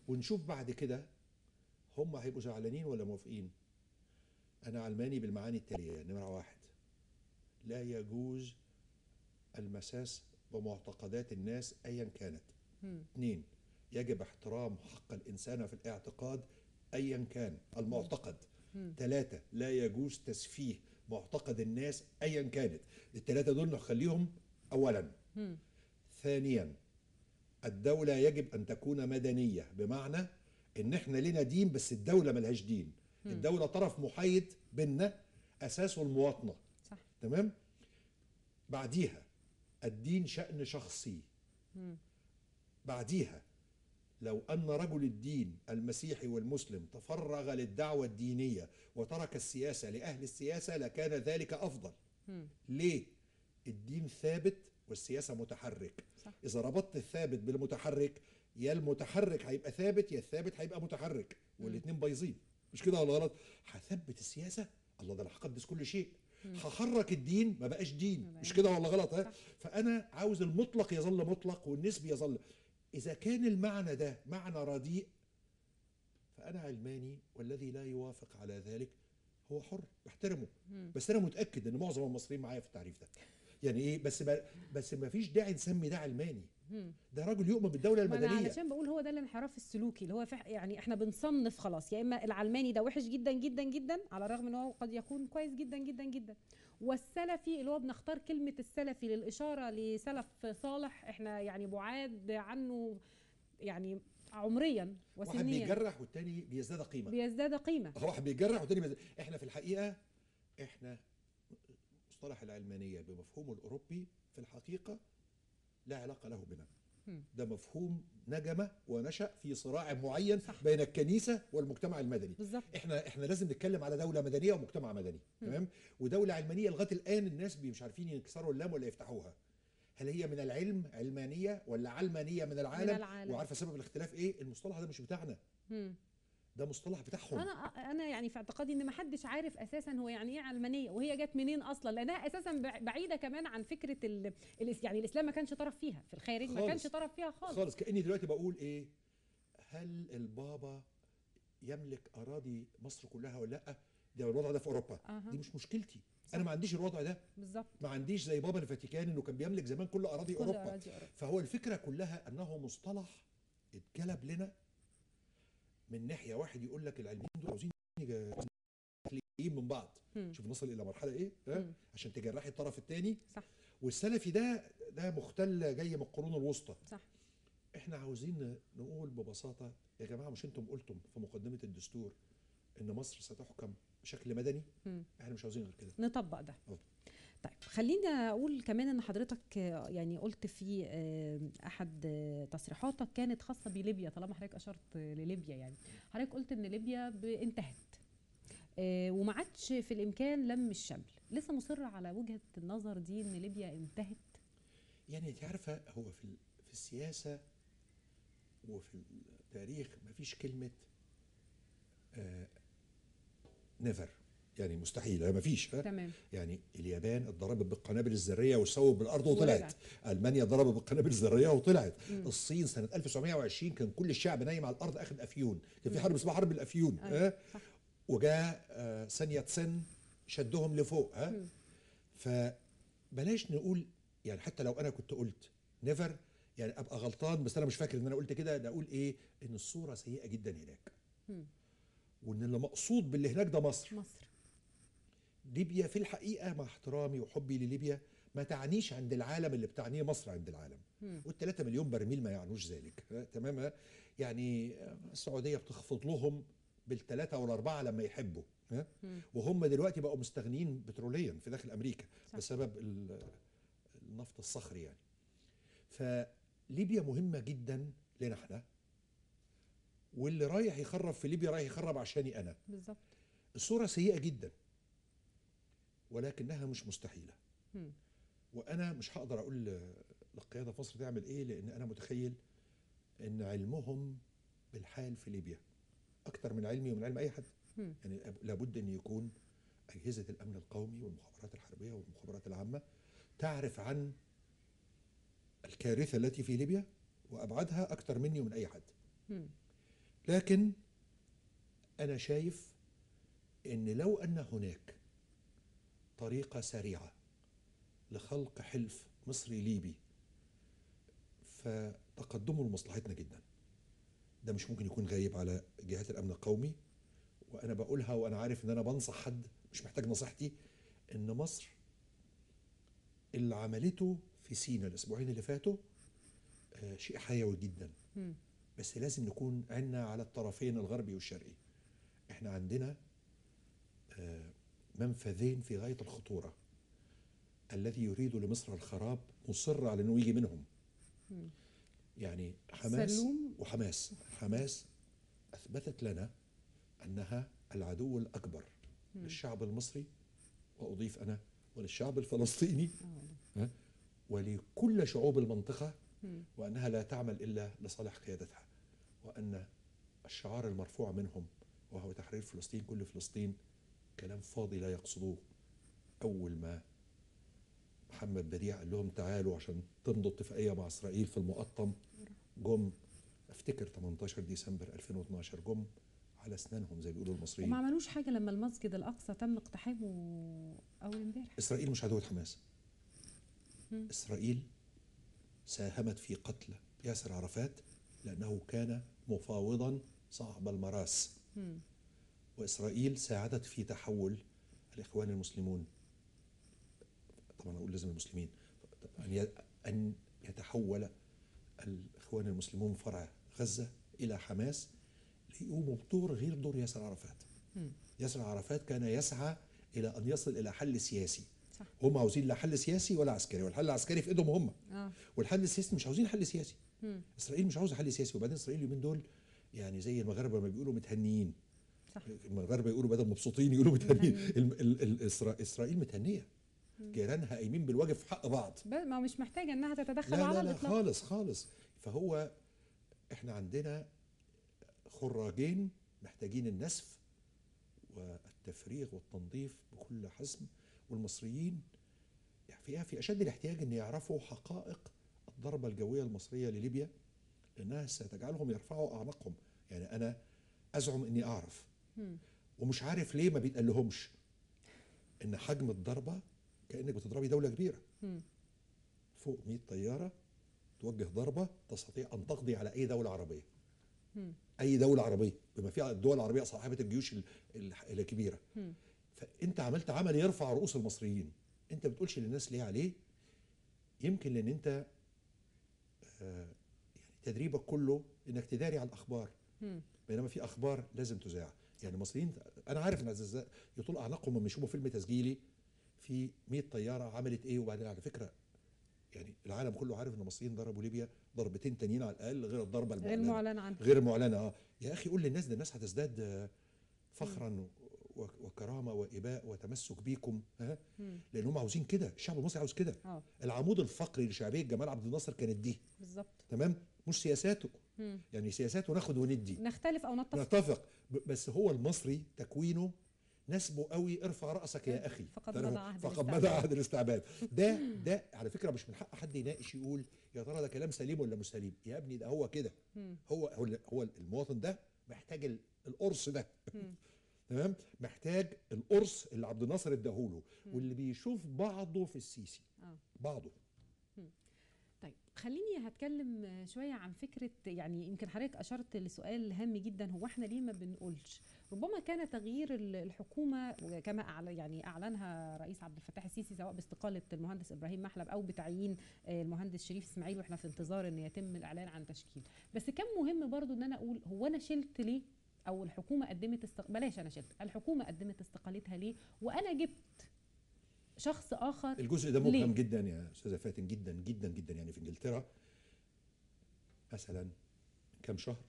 Speaker 2: ونشوف بعد كده هم هيبقوا زعلانين ولا موافقين. انا علماني بالمعاني التاليه: نمره 1، لا يجوز المساس بمعتقدات الناس ايا كانت. 2، يجب احترام حق الانسان في الاعتقاد ايا كان المعتقد. 3، لا يجوز تسفيه معتقد الناس ايا كانت. الثلاثه دول نخليهم اولا. ثانيا، الدوله يجب ان تكون مدنيه، بمعنى ان احنا لنا دين بس الدوله ملهاش دين. الدوله طرف محايد بيننا اساسه المواطنه.
Speaker 1: صح.
Speaker 2: تمام. بعديها الدين شأن شخصي. بعديها لو أن رجل الدين المسيحي والمسلم تفرغ للدعوة الدينية وترك السياسة لأهل السياسة لكان ذلك أفضل. ليه؟ الدين ثابت والسياسة متحرك.
Speaker 1: صح.
Speaker 2: إذا ربطت الثابت بالمتحرك، يا المتحرك هيبقى ثابت يا الثابت هيبقى متحرك، والاثنين بايظين. مش كده ولا غلط؟ هثبت السياسة، الله ده أنا هقدس كل شيء. هحرك الدين، ما بقاش دين. مش كده ولا غلط؟ ها؟ فأنا عاوز المطلق يظل مطلق والنسبي يظل. إذا كان المعنى ده معنى رديء فأنا علماني، والذي لا يوافق على ذلك هو حر، بحترمه. بس أنا متأكد إن معظم المصريين معايا في التعريف ده. يعني إيه؟ بس ما فيش داعي نسمي ده علماني. ده راجل يؤمن بالدولة
Speaker 1: ما
Speaker 2: المدنية.
Speaker 1: انا علشان بقول هو ده الانحراف السلوكي اللي هو يعني احنا بنصنف خلاص، يا اما العلماني ده وحش جدا جدا جدا على الرغم ان هو قد يكون كويس جدا جدا جدا، والسلفي اللي هو بنختار كلمة السلفي للإشارة لسلف صالح احنا يعني بعاد عنه يعني عمريا
Speaker 2: واحد
Speaker 1: وسنيا.
Speaker 2: بيجرح والتاني بيزداد قيمة.
Speaker 1: بيزداد قيمة.
Speaker 2: واحد بيجرح والتاني بيزداد. احنا في الحقيقة احنا مصطلح العلمانية بمفهومه الأوروبي في الحقيقة لا علاقة له بنا. ده مفهوم نجم ونشأ في صراع معين. صح. بين الكنيسة والمجتمع المدني. بالزبط. احنا لازم نتكلم على دولة مدنية ومجتمع مدني. تمام. ودولة علمانية لغاية الآن الناس مش عارفين يكسروا اللام ولا يفتحوها. هل هي من العلم علمانية ولا علمانية من العالم؟ وعارفة سبب الاختلاف ايه؟ المصطلح ده مش بتاعنا. ده مصطلح بتاعهم.
Speaker 1: انا يعني في اعتقادي ان ما حدش عارف اساسا هو يعني ايه علمانيه وهي جت منين اصلا، لانها اساسا بعيده كمان عن فكره يعني الاسلام ما كانش طرف فيها في الخارج، ما كانش طرف فيها خالص.
Speaker 2: كاني دلوقتي بقول ايه؟ هل البابا يملك اراضي مصر كلها ولا لا؟ ده الوضع ده في اوروبا. دي مش مشكلتي. صح. انا ما عنديش الوضع ده
Speaker 1: بالظبط.
Speaker 2: ما عنديش زي بابا الفاتيكان انه كان بيملك زمان كل اراضي اوروبا. فهو الفكره كلها انه مصطلح اتجلب لنا من ناحيه. واحد يقول لك العلميين دول عاوزين يجلبوا من بعض. شوف نصل الى مرحله ايه؟ عشان تجرحي الطرف الثاني.
Speaker 1: صح.
Speaker 2: والسلفي ده مختل جاي من القرون الوسطى.
Speaker 1: صح.
Speaker 2: احنا عاوزين نقول ببساطه يا جماعه، مش انتم قلتم في مقدمه الدستور ان مصر ستحكم بشكل مدني؟ احنا مش عاوزين غير كده،
Speaker 1: نطبق ده. طيب خليني اقول كمان ان حضرتك يعني قلت في احد تصريحاتك كانت خاصه بليبيا، طالما حضرتك اشرت لليبيا، يعني حضرتك قلت ان ليبيا انتهت وما عادش في الامكان لم الشمل. لسه مصر على وجهه النظر دي ان ليبيا انتهت؟
Speaker 2: يعني انت عارفه هو في السياسه وفي التاريخ مفيش كلمه نيفر، يعني مستحيل، ما فيش.
Speaker 1: تمام.
Speaker 2: يعني اليابان اتضربت بالقنابل الذريه وسوت بالارض وطلعت. المانيا اتضربت بالقنابل الذريه وطلعت. الصين سنه 1920 كان كل الشعب نايم على الارض اخذ افيون، كان في حرب اسمها حرب الافيون. وجاء سان ياتسن شدهم لفوق. فبلاش نقول يعني، حتى لو انا كنت قلت نيفر يعني ابقى غلطان، بس انا مش فاكر ان انا قلت كده. ده اقول ايه؟ ان الصوره سيئه جدا هناك، وان اللي مقصود باللي هناك ده مصر. ليبيا في الحقيقه مع احترامي وحبي لليبيا ما تعنيش عند العالم اللي بتعنيه مصر عند العالم. وال3 مليون برميل ما يعنوش ذلك. تمام. يعني السعوديه بتخفض لهم بال3 وال4 لما يحبوا. وهم دلوقتي بقوا مستغنيين بتروليا في داخل امريكا. صح. بسبب النفط الصخري يعني. فليبيا مهمه جدا لنا احنا، واللي رايح يخرب في ليبيا رايح يخرب عشاني انا.
Speaker 1: بالظبط.
Speaker 2: الصوره سيئه جدا ولكنها مش مستحيله. وانا مش هقدر اقول للقياده في مصر تعمل ايه، لان انا متخيل ان علمهم بالحال في ليبيا اكتر من علمي ومن علم اي حد. يعني لابد ان يكون اجهزه الامن القومي والمخابرات الحربيه والمخابرات العامه تعرف عن الكارثه التي في ليبيا وابعادها اكتر مني ومن اي حد. لكن انا شايف ان لو ان هناك طريقه سريعه لخلق حلف مصري ليبي فتقدمه لمصلحتنا جدا. ده مش ممكن يكون غايب على جهات الامن القومي، وانا بقولها وانا عارف ان انا بنصح حد مش محتاج نصيحتي، ان مصر اللي عملته في سيناء الاسبوعين اللي فاتوا شيء حيوي جدا. بس لازم نكون عنا على الطرفين الغربي والشرقي. احنا عندنا منفذين في غاية الخطورة. الذي يريد لمصر الخراب مصر على انه يجي منهم. يعني حماس
Speaker 1: سلوم.
Speaker 2: وحماس. حماس أثبتت لنا أنها العدو الأكبر للشعب المصري، وأضيف أنا وللشعب الفلسطيني ولكل شعوب المنطقة، وأنها لا تعمل إلا لصالح قيادتها، وأن الشعار المرفوع منهم وهو تحرير فلسطين كل فلسطين كلام فاضي لا يقصدوه. أول ما محمد بديع قال لهم تعالوا عشان تمضوا اتفاقية مع إسرائيل في المقطم، جم افتكر 18 ديسمبر 2012 جم على اسنانهم زي بيقولوا المصريين.
Speaker 1: وما عملوش حاجه لما المسجد الاقصى تم اقتحامه اول امبارح.
Speaker 2: اسرائيل مش عدوة حماس. اسرائيل ساهمت في قتل ياسر عرفات لانه كان مفاوضا صعب المراس. واسرائيل ساعدت في تحول الاخوان المسلمون، طبعا اقول لازم المسلمين، ان يتحول الاخوان المسلمون فرع غزه الى حماس ليقوموا بدور غير دور ياسر عرفات. ياسر عرفات كان يسعى الى ان يصل الى حل سياسي.
Speaker 1: صح.
Speaker 2: هم عاوزين لا حل سياسي ولا عسكري، والحل العسكري في ايدهم هم. والحل السياسي مش عاوزين حل سياسي. اسرائيل مش عاوزه حل سياسي. وبعدين اسرائيل اليومين دول يعني زي المغاربه ما بيقولوا متهنيين.
Speaker 1: صح.
Speaker 2: المغاربه يقولوا بدل مبسوطين يقولوا متهنيين. اسرائيل متهنيه. جيرانها قايمين بالواجب في حق بعض.
Speaker 1: ما مش محتاجه انها تتدخل
Speaker 2: لا
Speaker 1: على
Speaker 2: لا لا
Speaker 1: الإطلاق.
Speaker 2: خالص خالص. فهو احنا عندنا خراجين محتاجين النسف والتفريغ والتنظيف بكل حزم، والمصريين في اشد الاحتياج ان يعرفوا حقائق الضربه الجويه المصريه لليبيا، لانها ستجعلهم يرفعوا اعناقهم. يعني انا ازعم اني اعرف ومش عارف ليه ما بيتقال لهمش ان حجم الضربه كانك بتضربي دوله كبيره. فوق 100 طياره توجه ضربه تستطيع ان تقضي على اي دوله عربيه. اي دوله عربيه بما فيها الدول العربيه صاحبه الجيوش الكبيره. فانت عملت عمل يرفع رؤوس المصريين. انت ما بتقولش للناس ليه عليه؟ يمكن لان انت يعني تدريبك كله انك تداري على الاخبار، بينما في اخبار لازم تذاع. يعني المصريين انا عارف ان يطول اعناقهم لما يشوفوا فيلم تسجيلي في 100 طياره عملت ايه. وبعدين على فكره يعني العالم كله عارف ان المصريين ضربوا ليبيا ضربتين تانيين على الاقل غير الضربه المعلنه.
Speaker 1: غير معلن عنها.
Speaker 2: غير معلنه. يا اخي قول للناس، ده الناس هتزداد فخرا وكرامه واباء وتمسك بيكم. لان هم عاوزين كده، الشعب المصري عاوز كده. العمود الفقري لشعبيه جمال عبد الناصر كانت دي
Speaker 1: بالظبط.
Speaker 2: تمام. مش سياساته. يعني سياساته ناخد وندي،
Speaker 1: نختلف او
Speaker 2: نتفق. بس هو المصري تكوينه نسبه قوي ارفع راسك يا اخي. فقد مضى عهد الاستعباد. ده على فكره مش من حق حد يناقش يقول يا ترى ده كلام سليم ولا مش سليم. يا ابني ده هو كده. هو المواطن ده محتاج القرص ده. تمام. محتاج القرص اللي عبد الناصر اداهوله واللي بيشوف بعضه في السيسي. بعضه.
Speaker 1: طيب خليني هتكلم شويه عن فكره، يعني يمكن حضرتك اشرت لسؤال هام جدا، هو احنا ليه ما بنقولش؟ ربما كان تغيير الحكومه كما اعلنها رئيس عبد الفتاح السيسي، سواء باستقاله المهندس ابراهيم محلب او بتعيين المهندس شريف اسماعيل، واحنا في انتظار ان يتم الاعلان عن تشكيل. بس كان مهم برضو ان انا اقول هو انا شلت ليه، او الحكومه قدمت بلاش انا شلت، الحكومه قدمت استقالتها ليه وانا جبت شخص اخر.
Speaker 2: الجزء ده مبهم جدا يا استاذه فاتن، جدا جدا جدا. يعني في انجلترا مثلا من كام شهر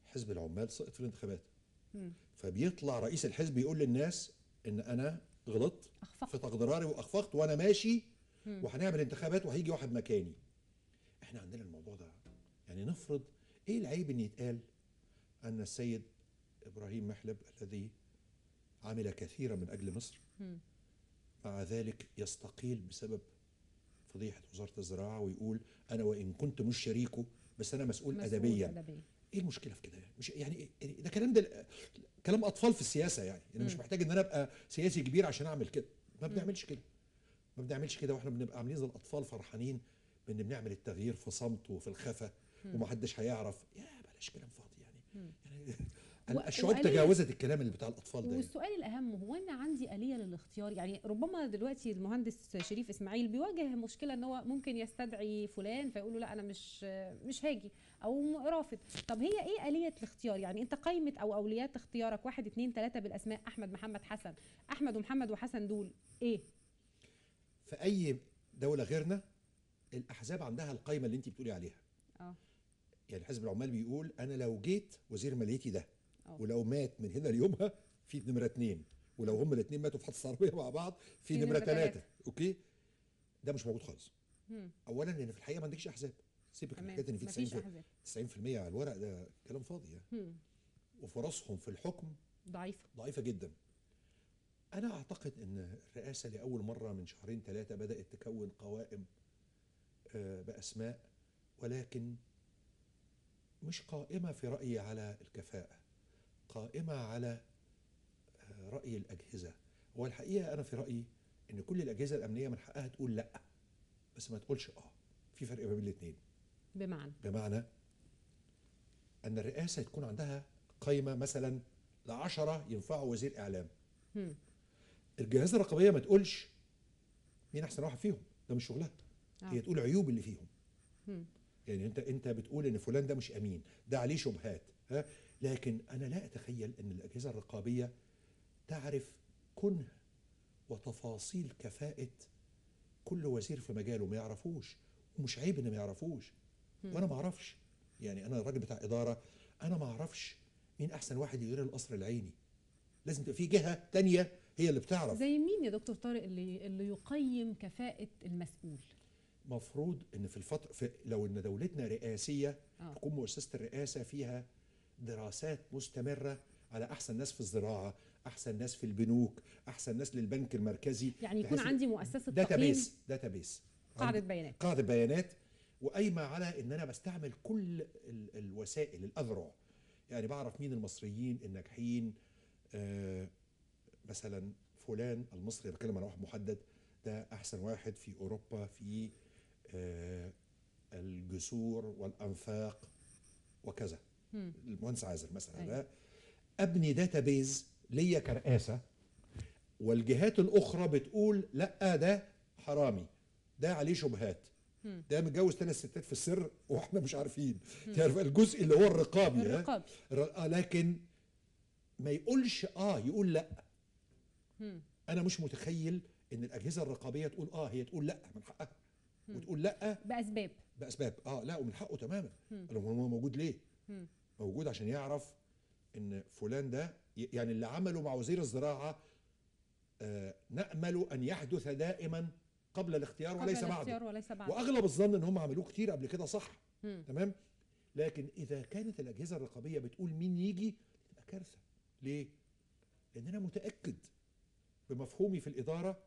Speaker 2: حزب العمال سقط في الانتخابات. فبيطلع رئيس الحزب يقول للناس ان انا غلطت في تقديراتي واخفقت وانا ماشي وهنعمل انتخابات وهيجي واحد مكاني. احنا عندنا الموضوع ده. يعني نفرض ايه العيب ان يتقال ان السيد ابراهيم محلب الذي عمل كثيرا من اجل مصر مع ذلك يستقيل بسبب فضيحه وزاره الزراعه، ويقول انا وان كنت مش شريكه بس انا مسؤول ادبيا. ايه المشكله في كده؟ مش يعني ده كلام اطفال في السياسه. يعني انا مش محتاج ان انا ابقى سياسي كبير عشان اعمل كده. ما بنعملش كده. ما بنعملش كده. واحنا بنبقى عاملين زي الاطفال فرحانين بان بنعمل التغيير في صمت وفي الخفا ومحدش هيعرف. يا بلاش كلام فاضي يعني الشعوب تجاوزت الكلام اللي بتاع الاطفال ده.
Speaker 1: والسؤال الاهم هو انا عندي آلية للاختيار. يعني ربما دلوقتي المهندس شريف اسماعيل بيواجه مشكله ان هو ممكن يستدعي فلان فيقول له لا انا مش هاجي او رافض. طب هي ايه آلية الاختيار؟ يعني انت قائمه او اولويات اختيارك 1 2 3 بالاسماء احمد محمد حسن، احمد ومحمد وحسن، دول ايه؟
Speaker 2: في اي دوله غيرنا الاحزاب عندها القائمه اللي انت بتقولي عليها. يعني حزب العمال بيقول انا لو جيت وزير ماليتي ده
Speaker 1: أوه.
Speaker 2: ولو مات من هنا ليومها في نمره 2، ولو هم الاثنين ماتوا في حادثه عربيه مع بعض في نمره 3. اوكي، ده مش موجود خالص. اولا لان في الحقيقه ما عندكش احزاب، سيبك من حكايه ان في 90% على الورق، ده كلام فاضي يعني. وفرصهم في الحكم ضعيفه جدا. انا اعتقد ان الرئاسه لاول مره من 2-3 بدات تكون قوائم باسماء، ولكن مش قائمه في رايي على الكفاءه، قائمه على راي الاجهزه. هو الحقيقه انا في رايي ان كل الاجهزه الامنيه من حقها تقول لا، بس ما تقولش في فرق بين الاثنين. بمعنى ان الرئاسه تكون عندها قائمه مثلا ل10 ينفعوا وزير اعلام. الجهاز الرقابيه ما تقولش مين احسن واحد فيهم، ده مش شغلها. هي تقول عيوب اللي فيهم. يعني انت بتقول ان فلان ده مش امين، ده عليه شبهات، لكن انا لا اتخيل ان الاجهزه الرقابيه تعرف كنه وتفاصيل كفاءه كل وزير في مجاله. ما يعرفوش، ومش عيب ان ما يعرفوش. وانا ما اعرفش، يعني انا الراجل بتاع اداره، انا ما اعرفش مين احسن واحد يدير القصر العيني. لازم تبقى في جهه تانية هي اللي بتعرف.
Speaker 1: زي مين يا دكتور طارق اللي يقيم كفاءه المسؤول؟
Speaker 2: مفروض ان في الفتره لو ان دولتنا رئاسيه تكون مؤسسه الرئاسه فيها دراسات مستمره على احسن ناس في الزراعه، احسن ناس في البنوك، احسن ناس للبنك المركزي.
Speaker 1: يعني يكون عندي مؤسسه
Speaker 2: داتابيس قاعده بيانات وقايمه على ان انا بستعمل كل الوسائل، الاذرع. يعني بعرف مين المصريين الناجحين. مثلا فلان المصري، بتكلم على واحد محدد، ده احسن واحد في اوروبا في الجسور والانفاق وكذا. المهندس عازر مثلا. ده ابني داتابيز ليا كرئاسه، والجهات الاخرى بتقول لا ده حرامي، ده عليه شبهات، ده متجوز 3 ستات في السر واحنا مش عارفين. تعرف الجزء اللي هو الرقابي. لكن ما يقولش يقول لا. انا مش متخيل ان الاجهزه الرقابيه تقول هي تقول لا من حقها، وتقول لا باسباب. لا، ومن حقه تماما. هو موجود ليه؟ موجود عشان يعرف ان فلان ده، يعني اللي عمله مع وزير الزراعه نأمل ان يحدث دائما قبل الاختيار وليس بعده. واغلب الظن ان هم عملوه كتير قبل كده، صح. تمام. لكن اذا كانت الاجهزه الرقابيه بتقول مين يجي، تبقى كارثه. ليه؟ لان انا متاكد بمفهومي في الاداره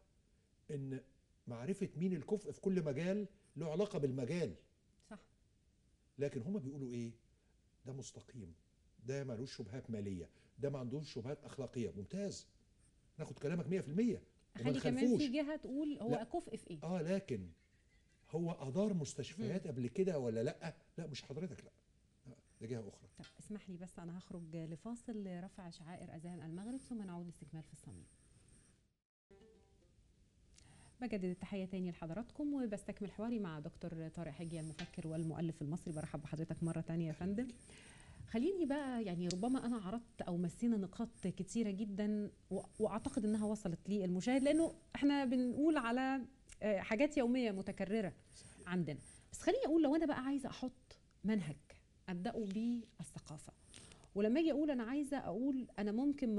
Speaker 2: ان معرفه مين الكفء في كل مجال له علاقه بالمجال،
Speaker 1: صح.
Speaker 2: لكن هم بيقولوا ايه؟ ده مستقيم، ده مالوش شبهات ماليه، ده ما عندوش شبهات اخلاقيه. ممتاز، ناخد كلامك 100%.
Speaker 1: خلي كمان في جهه تقول هو كفء في ايه.
Speaker 2: لكن هو ادار مستشفيات قبل كده ولا لا؟ لا، مش حضرتك، لا، ده جهه اخرى.
Speaker 1: طب اسمح لي بس انا هخرج لفاصل لرفع شعائر اذان المغرب، ثم نعود لاستكمال في الصميم. بجدد التحية تاني لحضراتكم، وبستكمل حواري مع دكتور طارق حجي المفكر والمؤلف المصري. برحب بحضرتك مرة تانية يا فندم. خليني بقى، يعني ربما أنا عرضت أو مسينا نقاط كتيرة جدا وأعتقد أنها وصلت لي المشاهد، لأنه إحنا بنقول على حاجات يومية متكررة عندنا. بس خليني أقول، لو أنا بقى عايزة أحط منهج أبدأه بالثقافة، ولما أجي أقول أنا عايزة أقول أنا ممكن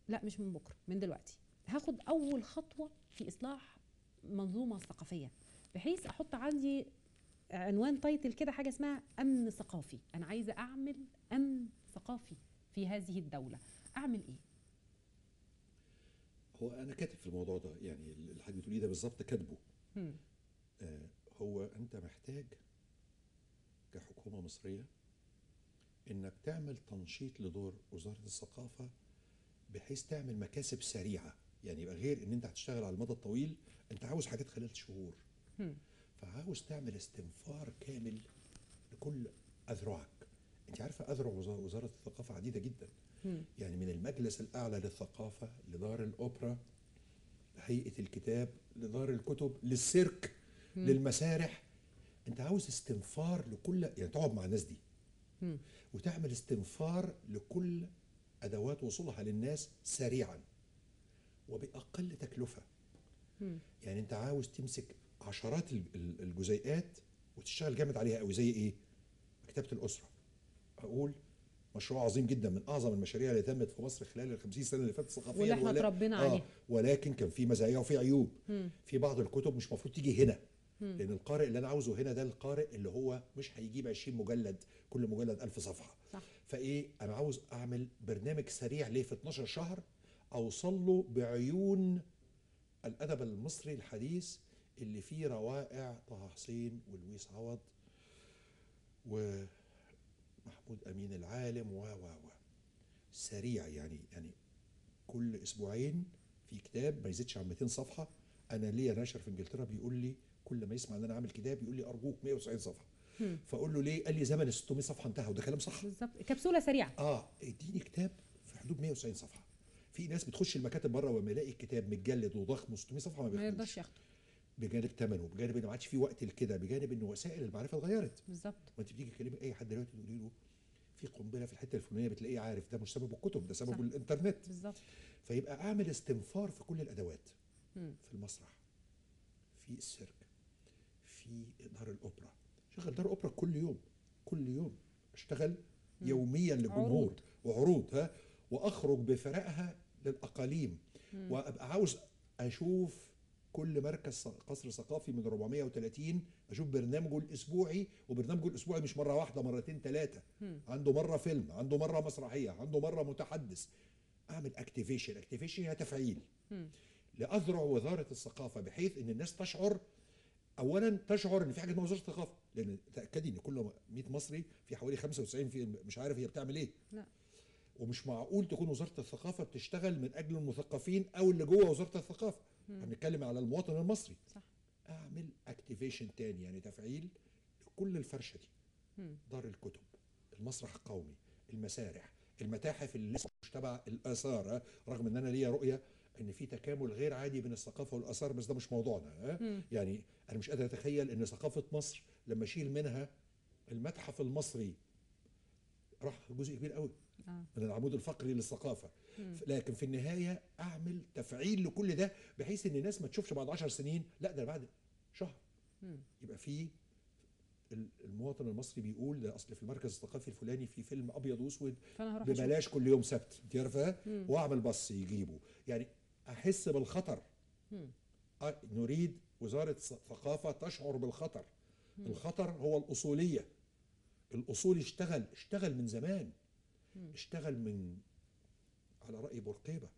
Speaker 1: مش من بكرة، من دلوقتي هاخد أول خطوة في إصلاح منظومة ثقافية، بحيث احط عندي عنوان تايتل كده، حاجة اسمها امن ثقافي. انا عايزة اعمل امن ثقافي في هذه الدولة. اعمل ايه؟
Speaker 2: هو انا كاتب في الموضوع ده، يعني اللي حضرتك بتقوليه ده بالظبط كاتبه. هو انت محتاج كحكومة مصرية انك تعمل تنشيط لدور وزارة الثقافة، بحيث تعمل مكاسب سريعة. يعني يبقى غير ان انت هتشتغل على المدى الطويل، انت عاوز حاجات خلال شهور. فعاوز تعمل استنفار كامل لكل اذرعك. انت عارفه اذرع وزاره الثقافه عديده جدا. يعني من المجلس الاعلى للثقافه، لدار الاوبرا، هيئه الكتاب، لدار الكتب، للسيرك، للمسارح. انت عاوز استنفار لكل، يعني تقعد مع الناس دي وتعمل استنفار لكل ادوات وصولها للناس سريعا وباقل تكلفه. يعني انت عاوز تمسك عشرات الجزيئات وتشتغل جامد عليها قوي. زي ايه؟ مكتبه الاسره. اقول مشروع عظيم جدا، من اعظم المشاريع اللي تمت في مصر خلال ال 50 سنه اللي فاتت ثقافيا،
Speaker 1: واللي احنا اتربينا عليه.
Speaker 2: ولكن كان في مزايا وفي عيوب. في بعض الكتب مش المفروض تيجي هنا، لان القارئ اللي انا عاوزه هنا ده القارئ اللي هو مش هيجيب 20 مجلد، كل مجلد 1000 صفحه.
Speaker 1: صح.
Speaker 2: فايه، انا عاوز اعمل برنامج سريع ليه في 12 شهر اوصل له بعيون الادب المصري الحديث اللي فيه روائع طه حسين ولويس عوض ومحمود امين العالم و سريع. يعني كل اسبوعين في كتاب ما يزيدش عن 200 صفحه. انا ليا ناشر في انجلترا بيقول لي كل ما يسمع ان انا عامل كتاب يقول لي ارجوك 190 صفحه. فاقول له ليه؟ قال لي زمن ال 600 صفحه انتهى، وده كلام صح.
Speaker 1: بالظبط، كبسوله سريعه.
Speaker 2: اديني كتاب في حدود 190 صفحه. في ناس بتخش المكاتب بره وما يلاقي الكتاب متجلد وضخم 600 صفحه ما
Speaker 1: ما يرضاش
Speaker 2: بياخدوش،
Speaker 1: ياخده.
Speaker 2: بجانب ثمنه، بجانب ان ما عادش في وقت لكده، بجانب ان وسائل المعرفه اتغيرت.
Speaker 1: بالظبط.
Speaker 2: ما انت بتيجي تكلمي اي حد دلوقتي تقولي له في قنبله في الحته الفلانيه، بتلاقيه عارف ده مش سبب الكتب، ده سبب
Speaker 1: صح.
Speaker 2: الانترنت.
Speaker 1: بالظبط.
Speaker 2: فيبقى اعمل استنفار في كل الادوات، في المسرح، في السيرك، في دار الاوبرا. شغل دار اوبرا كل يوم، كل يوم اشتغل يوميا للجمهور وعروض واخرج بفرقها للاقاليم. وابقى عاوز اشوف كل مركز قصر ثقافي من 430 اشوف برنامجه الاسبوعي، وبرنامجه الاسبوعي مش مره واحده، مرتين ثلاثه. عنده مره فيلم، عنده مره مسرحيه، عنده مره متحدث. اعمل اكتيفيشن هي تفعيل لاذرع وزاره الثقافه، بحيث ان الناس تشعر، اولا تشعر ان في حاجه اسمها وزاره الثقافه، لان تاكدي ان كل 100 مصري في حوالي 95 في مش عارف هي بتعمل ايه.
Speaker 1: لا.
Speaker 2: ومش معقول تكون وزاره الثقافه بتشتغل من اجل المثقفين او اللي جوه وزاره الثقافه. هنتكلم على المواطن المصري.
Speaker 1: صح.
Speaker 2: اعمل اكتيفيشن تاني، يعني تفعيل لكل الفرشه دي. دار الكتب، المسرح القومي، المسارح، المتاحف اللي لسه مش تبع الاثار، رغم ان انا ليا رؤيه ان في تكامل غير عادي بين الثقافه والاثار، بس ده مش موضوعنا. يعني انا مش قادر اتخيل ان ثقافه مصر لما اشيل منها المتحف المصري راح جزء كبير قوي من العمود الفقري للثقافه. لكن في النهايه اعمل تفعيل لكل ده، بحيث ان الناس ما تشوفش بعد 10 سنين، لا ده بعد شهر يبقى في المواطن المصري بيقول ده اصل في المركز الثقافي الفلاني في فيلم ابيض واسود ببلاش كل يوم سبت، انت عارفه، واعمل بص يجيبه. يعني احس بالخطر. نريد وزاره الثقافه تشعر بالخطر. الخطر هو الاصوليه. الاصول اشتغل من زمان. اشتغل من، على راي بورقيبه،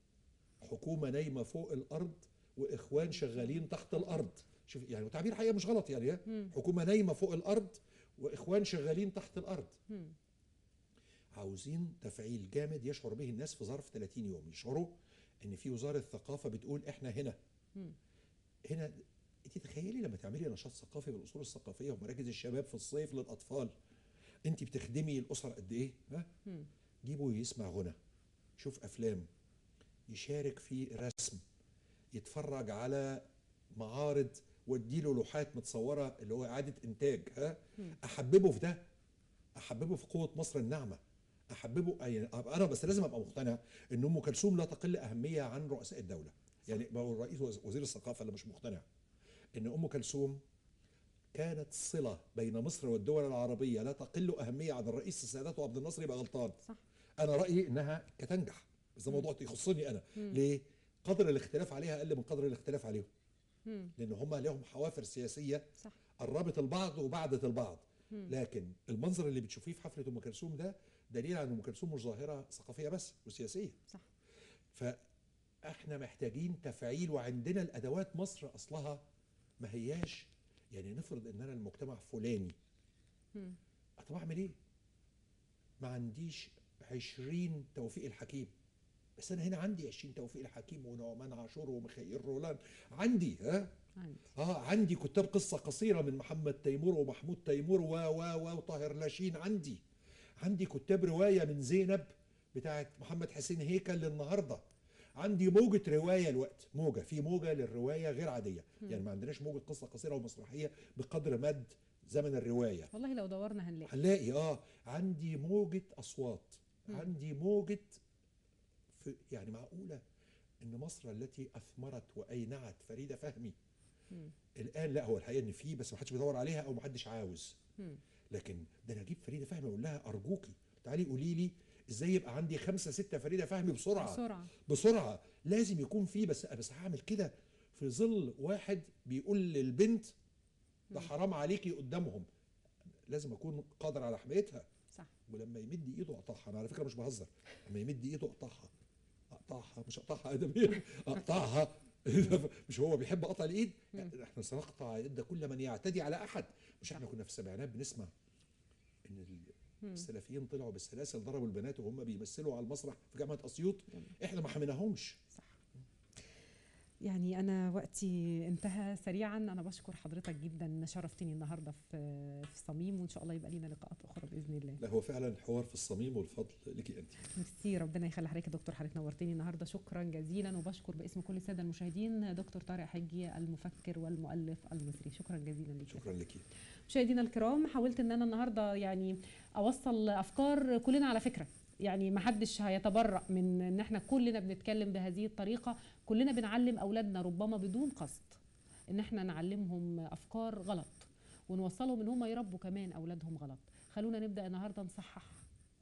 Speaker 2: حكومه نايمه فوق الارض واخوان شغالين تحت الارض. شوف يعني تعبير حقيقه مش غلط يعني. حكومه نايمه فوق الارض واخوان شغالين تحت الارض. عاوزين تفعيل جامد يشعر به الناس في ظرف 30 يوم، يشعروا ان في وزاره ثقافه بتقول احنا هنا. هنا انت تخيلي لما تعملي نشاط ثقافي بالاصول الثقافيه ومراكز الشباب في الصيف للاطفال، انت بتخدمي الاسر قد ايه؟ جيبوا يسمع غنى، يشوف افلام، يشارك في رسم، يتفرج على معارض واديله لوحات متصوره اللي هو اعاده انتاج. احببه في ده، احببه في قوه مصر الناعمه، احببه. انا بس لازم ابقى مقتنع ان ام كلثوم لا تقل اهميه عن رؤساء الدوله. يعني الرئيس وزير الثقافه اللي مش مقتنع ان ام كلثوم كانت صله بين مصر والدول العربيه لا تقل اهميه عن الرئيس السادات وعبد الناصر، يبقى غلطان.
Speaker 1: صح.
Speaker 2: انا رايي انها كتنجح، بس ده موضوع يخصني انا. ليه؟ قدر الاختلاف عليها اقل من قدر الاختلاف عليهم. لان هم لهم حوافر سياسيه.
Speaker 1: صح. قربت
Speaker 2: البعض وبعدت البعض. لكن المنظر اللي بتشوفيه في حفله ام كلثوم ده دليل على ان ام كلثوم مش ظاهره ثقافيه بس وسياسيه.
Speaker 1: صح.
Speaker 2: فاحنا محتاجين تفعيل، وعندنا الادوات. مصر اصلها ما هياش، يعني نفرض ان انا المجتمع فلاني، طب اعمل ايه؟ ما عنديش 20 توفيق الحكيم، بس انا هنا عندي 20 توفيق الحكيم ونعمان عاشور وميخائيل رولان. عندي عندي كتاب قصه قصيره من محمد تيمور ومحمود تيمور وطاهر لاشين. عندي كتاب روايه من زينب بتاعت محمد حسين هيكل للنهارده. عندي موجه روايه الوقت، موجه للروايه غير عاديه. يعني ما عندناش موجه قصه قصيره ومسرحيه بقدر مد زمن الروايه.
Speaker 1: والله لو دورنا هنلاقي.
Speaker 2: عندي موجه اصوات. عندي موجه يعني معقوله ان مصر التي اثمرت واينعت فريده فهمي الان، لا هو الحقيقه ان في، بس ما حدش بيدور عليها او ما حدش عاوز. لكن ده انا اجيب فريده فهمي اقول لها ارجوكي تعالي قولي لي ازاي يبقى عندي 5 6 فريده فهمي بسرعه. بسرعه لازم يكون في، بس هعمل كده في ظل واحد بيقول للبنت ده حرام عليكي قدامهم. لازم اكون قادر على حمايتها.
Speaker 1: صح.
Speaker 2: ولما يمد ايده اقطعها، انا على فكره مش بهزر، لما يمد ايده اقطعها مش اقطعها ادبيا، اقطعها. مش هو بيحب قطع الايد؟ احنا سنقطع يد كل من يعتدي على احد. مش احنا كنا في السبعينات بنسمع ان السلفيين طلعوا بالسلاسل ضربوا البنات وهم بيمثلوا على المسرح في جامعه اسيوط؟ احنا ما حميناهمش.
Speaker 1: صح. يعني أنا وقتي انتهى سريعا. أنا بشكر حضرتك جدا، شرفتني النهاردة في الصميم، وإن شاء الله يبقى لينا لقاءات أخرى بإذن الله.
Speaker 2: لا هو فعلا حوار في الصميم، والفضل لك أنت.
Speaker 1: ميرسي، ربنا يخلي حضرتك يا دكتور. حضرتك نورتني النهاردة، شكرا جزيلا. وبشكر باسم كل السادة المشاهدين دكتور طارق حجي المفكر والمؤلف المصري. شكرا جزيلا لك.
Speaker 2: شكرا لك.
Speaker 1: مشاهدينا الكرام، حاولت ان انا النهارده يعني اوصل افكار كلنا على فكره، يعني ما حدش هيتبرأ من ان احنا كلنا بنتكلم بهذه الطريقه، كلنا بنعلم اولادنا ربما بدون قصد ان احنا نعلمهم افكار غلط ونوصلهم ان هم يربوا كمان اولادهم غلط. خلونا نبدا النهارده نصحح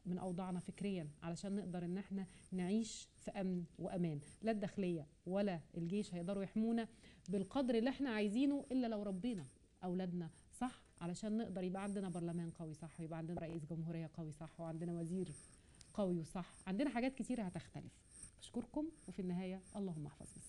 Speaker 1: من اوضاعنا فكريا علشان نقدر ان احنا نعيش في امن وامان. لا الداخليه ولا الجيش هيقدروا يحمونا بالقدر اللي احنا عايزينه الا لو ربينا اولادنا صح، علشان نقدر يبقى عندنا برلمان قوي صح، ويبقى عندنا رئيس جمهوريه قوي صح، وعندنا وزير قوي وصح، عندنا حاجات كتيره هتختلف. اشكركم، وفي النهايه اللهم احفظ مصر.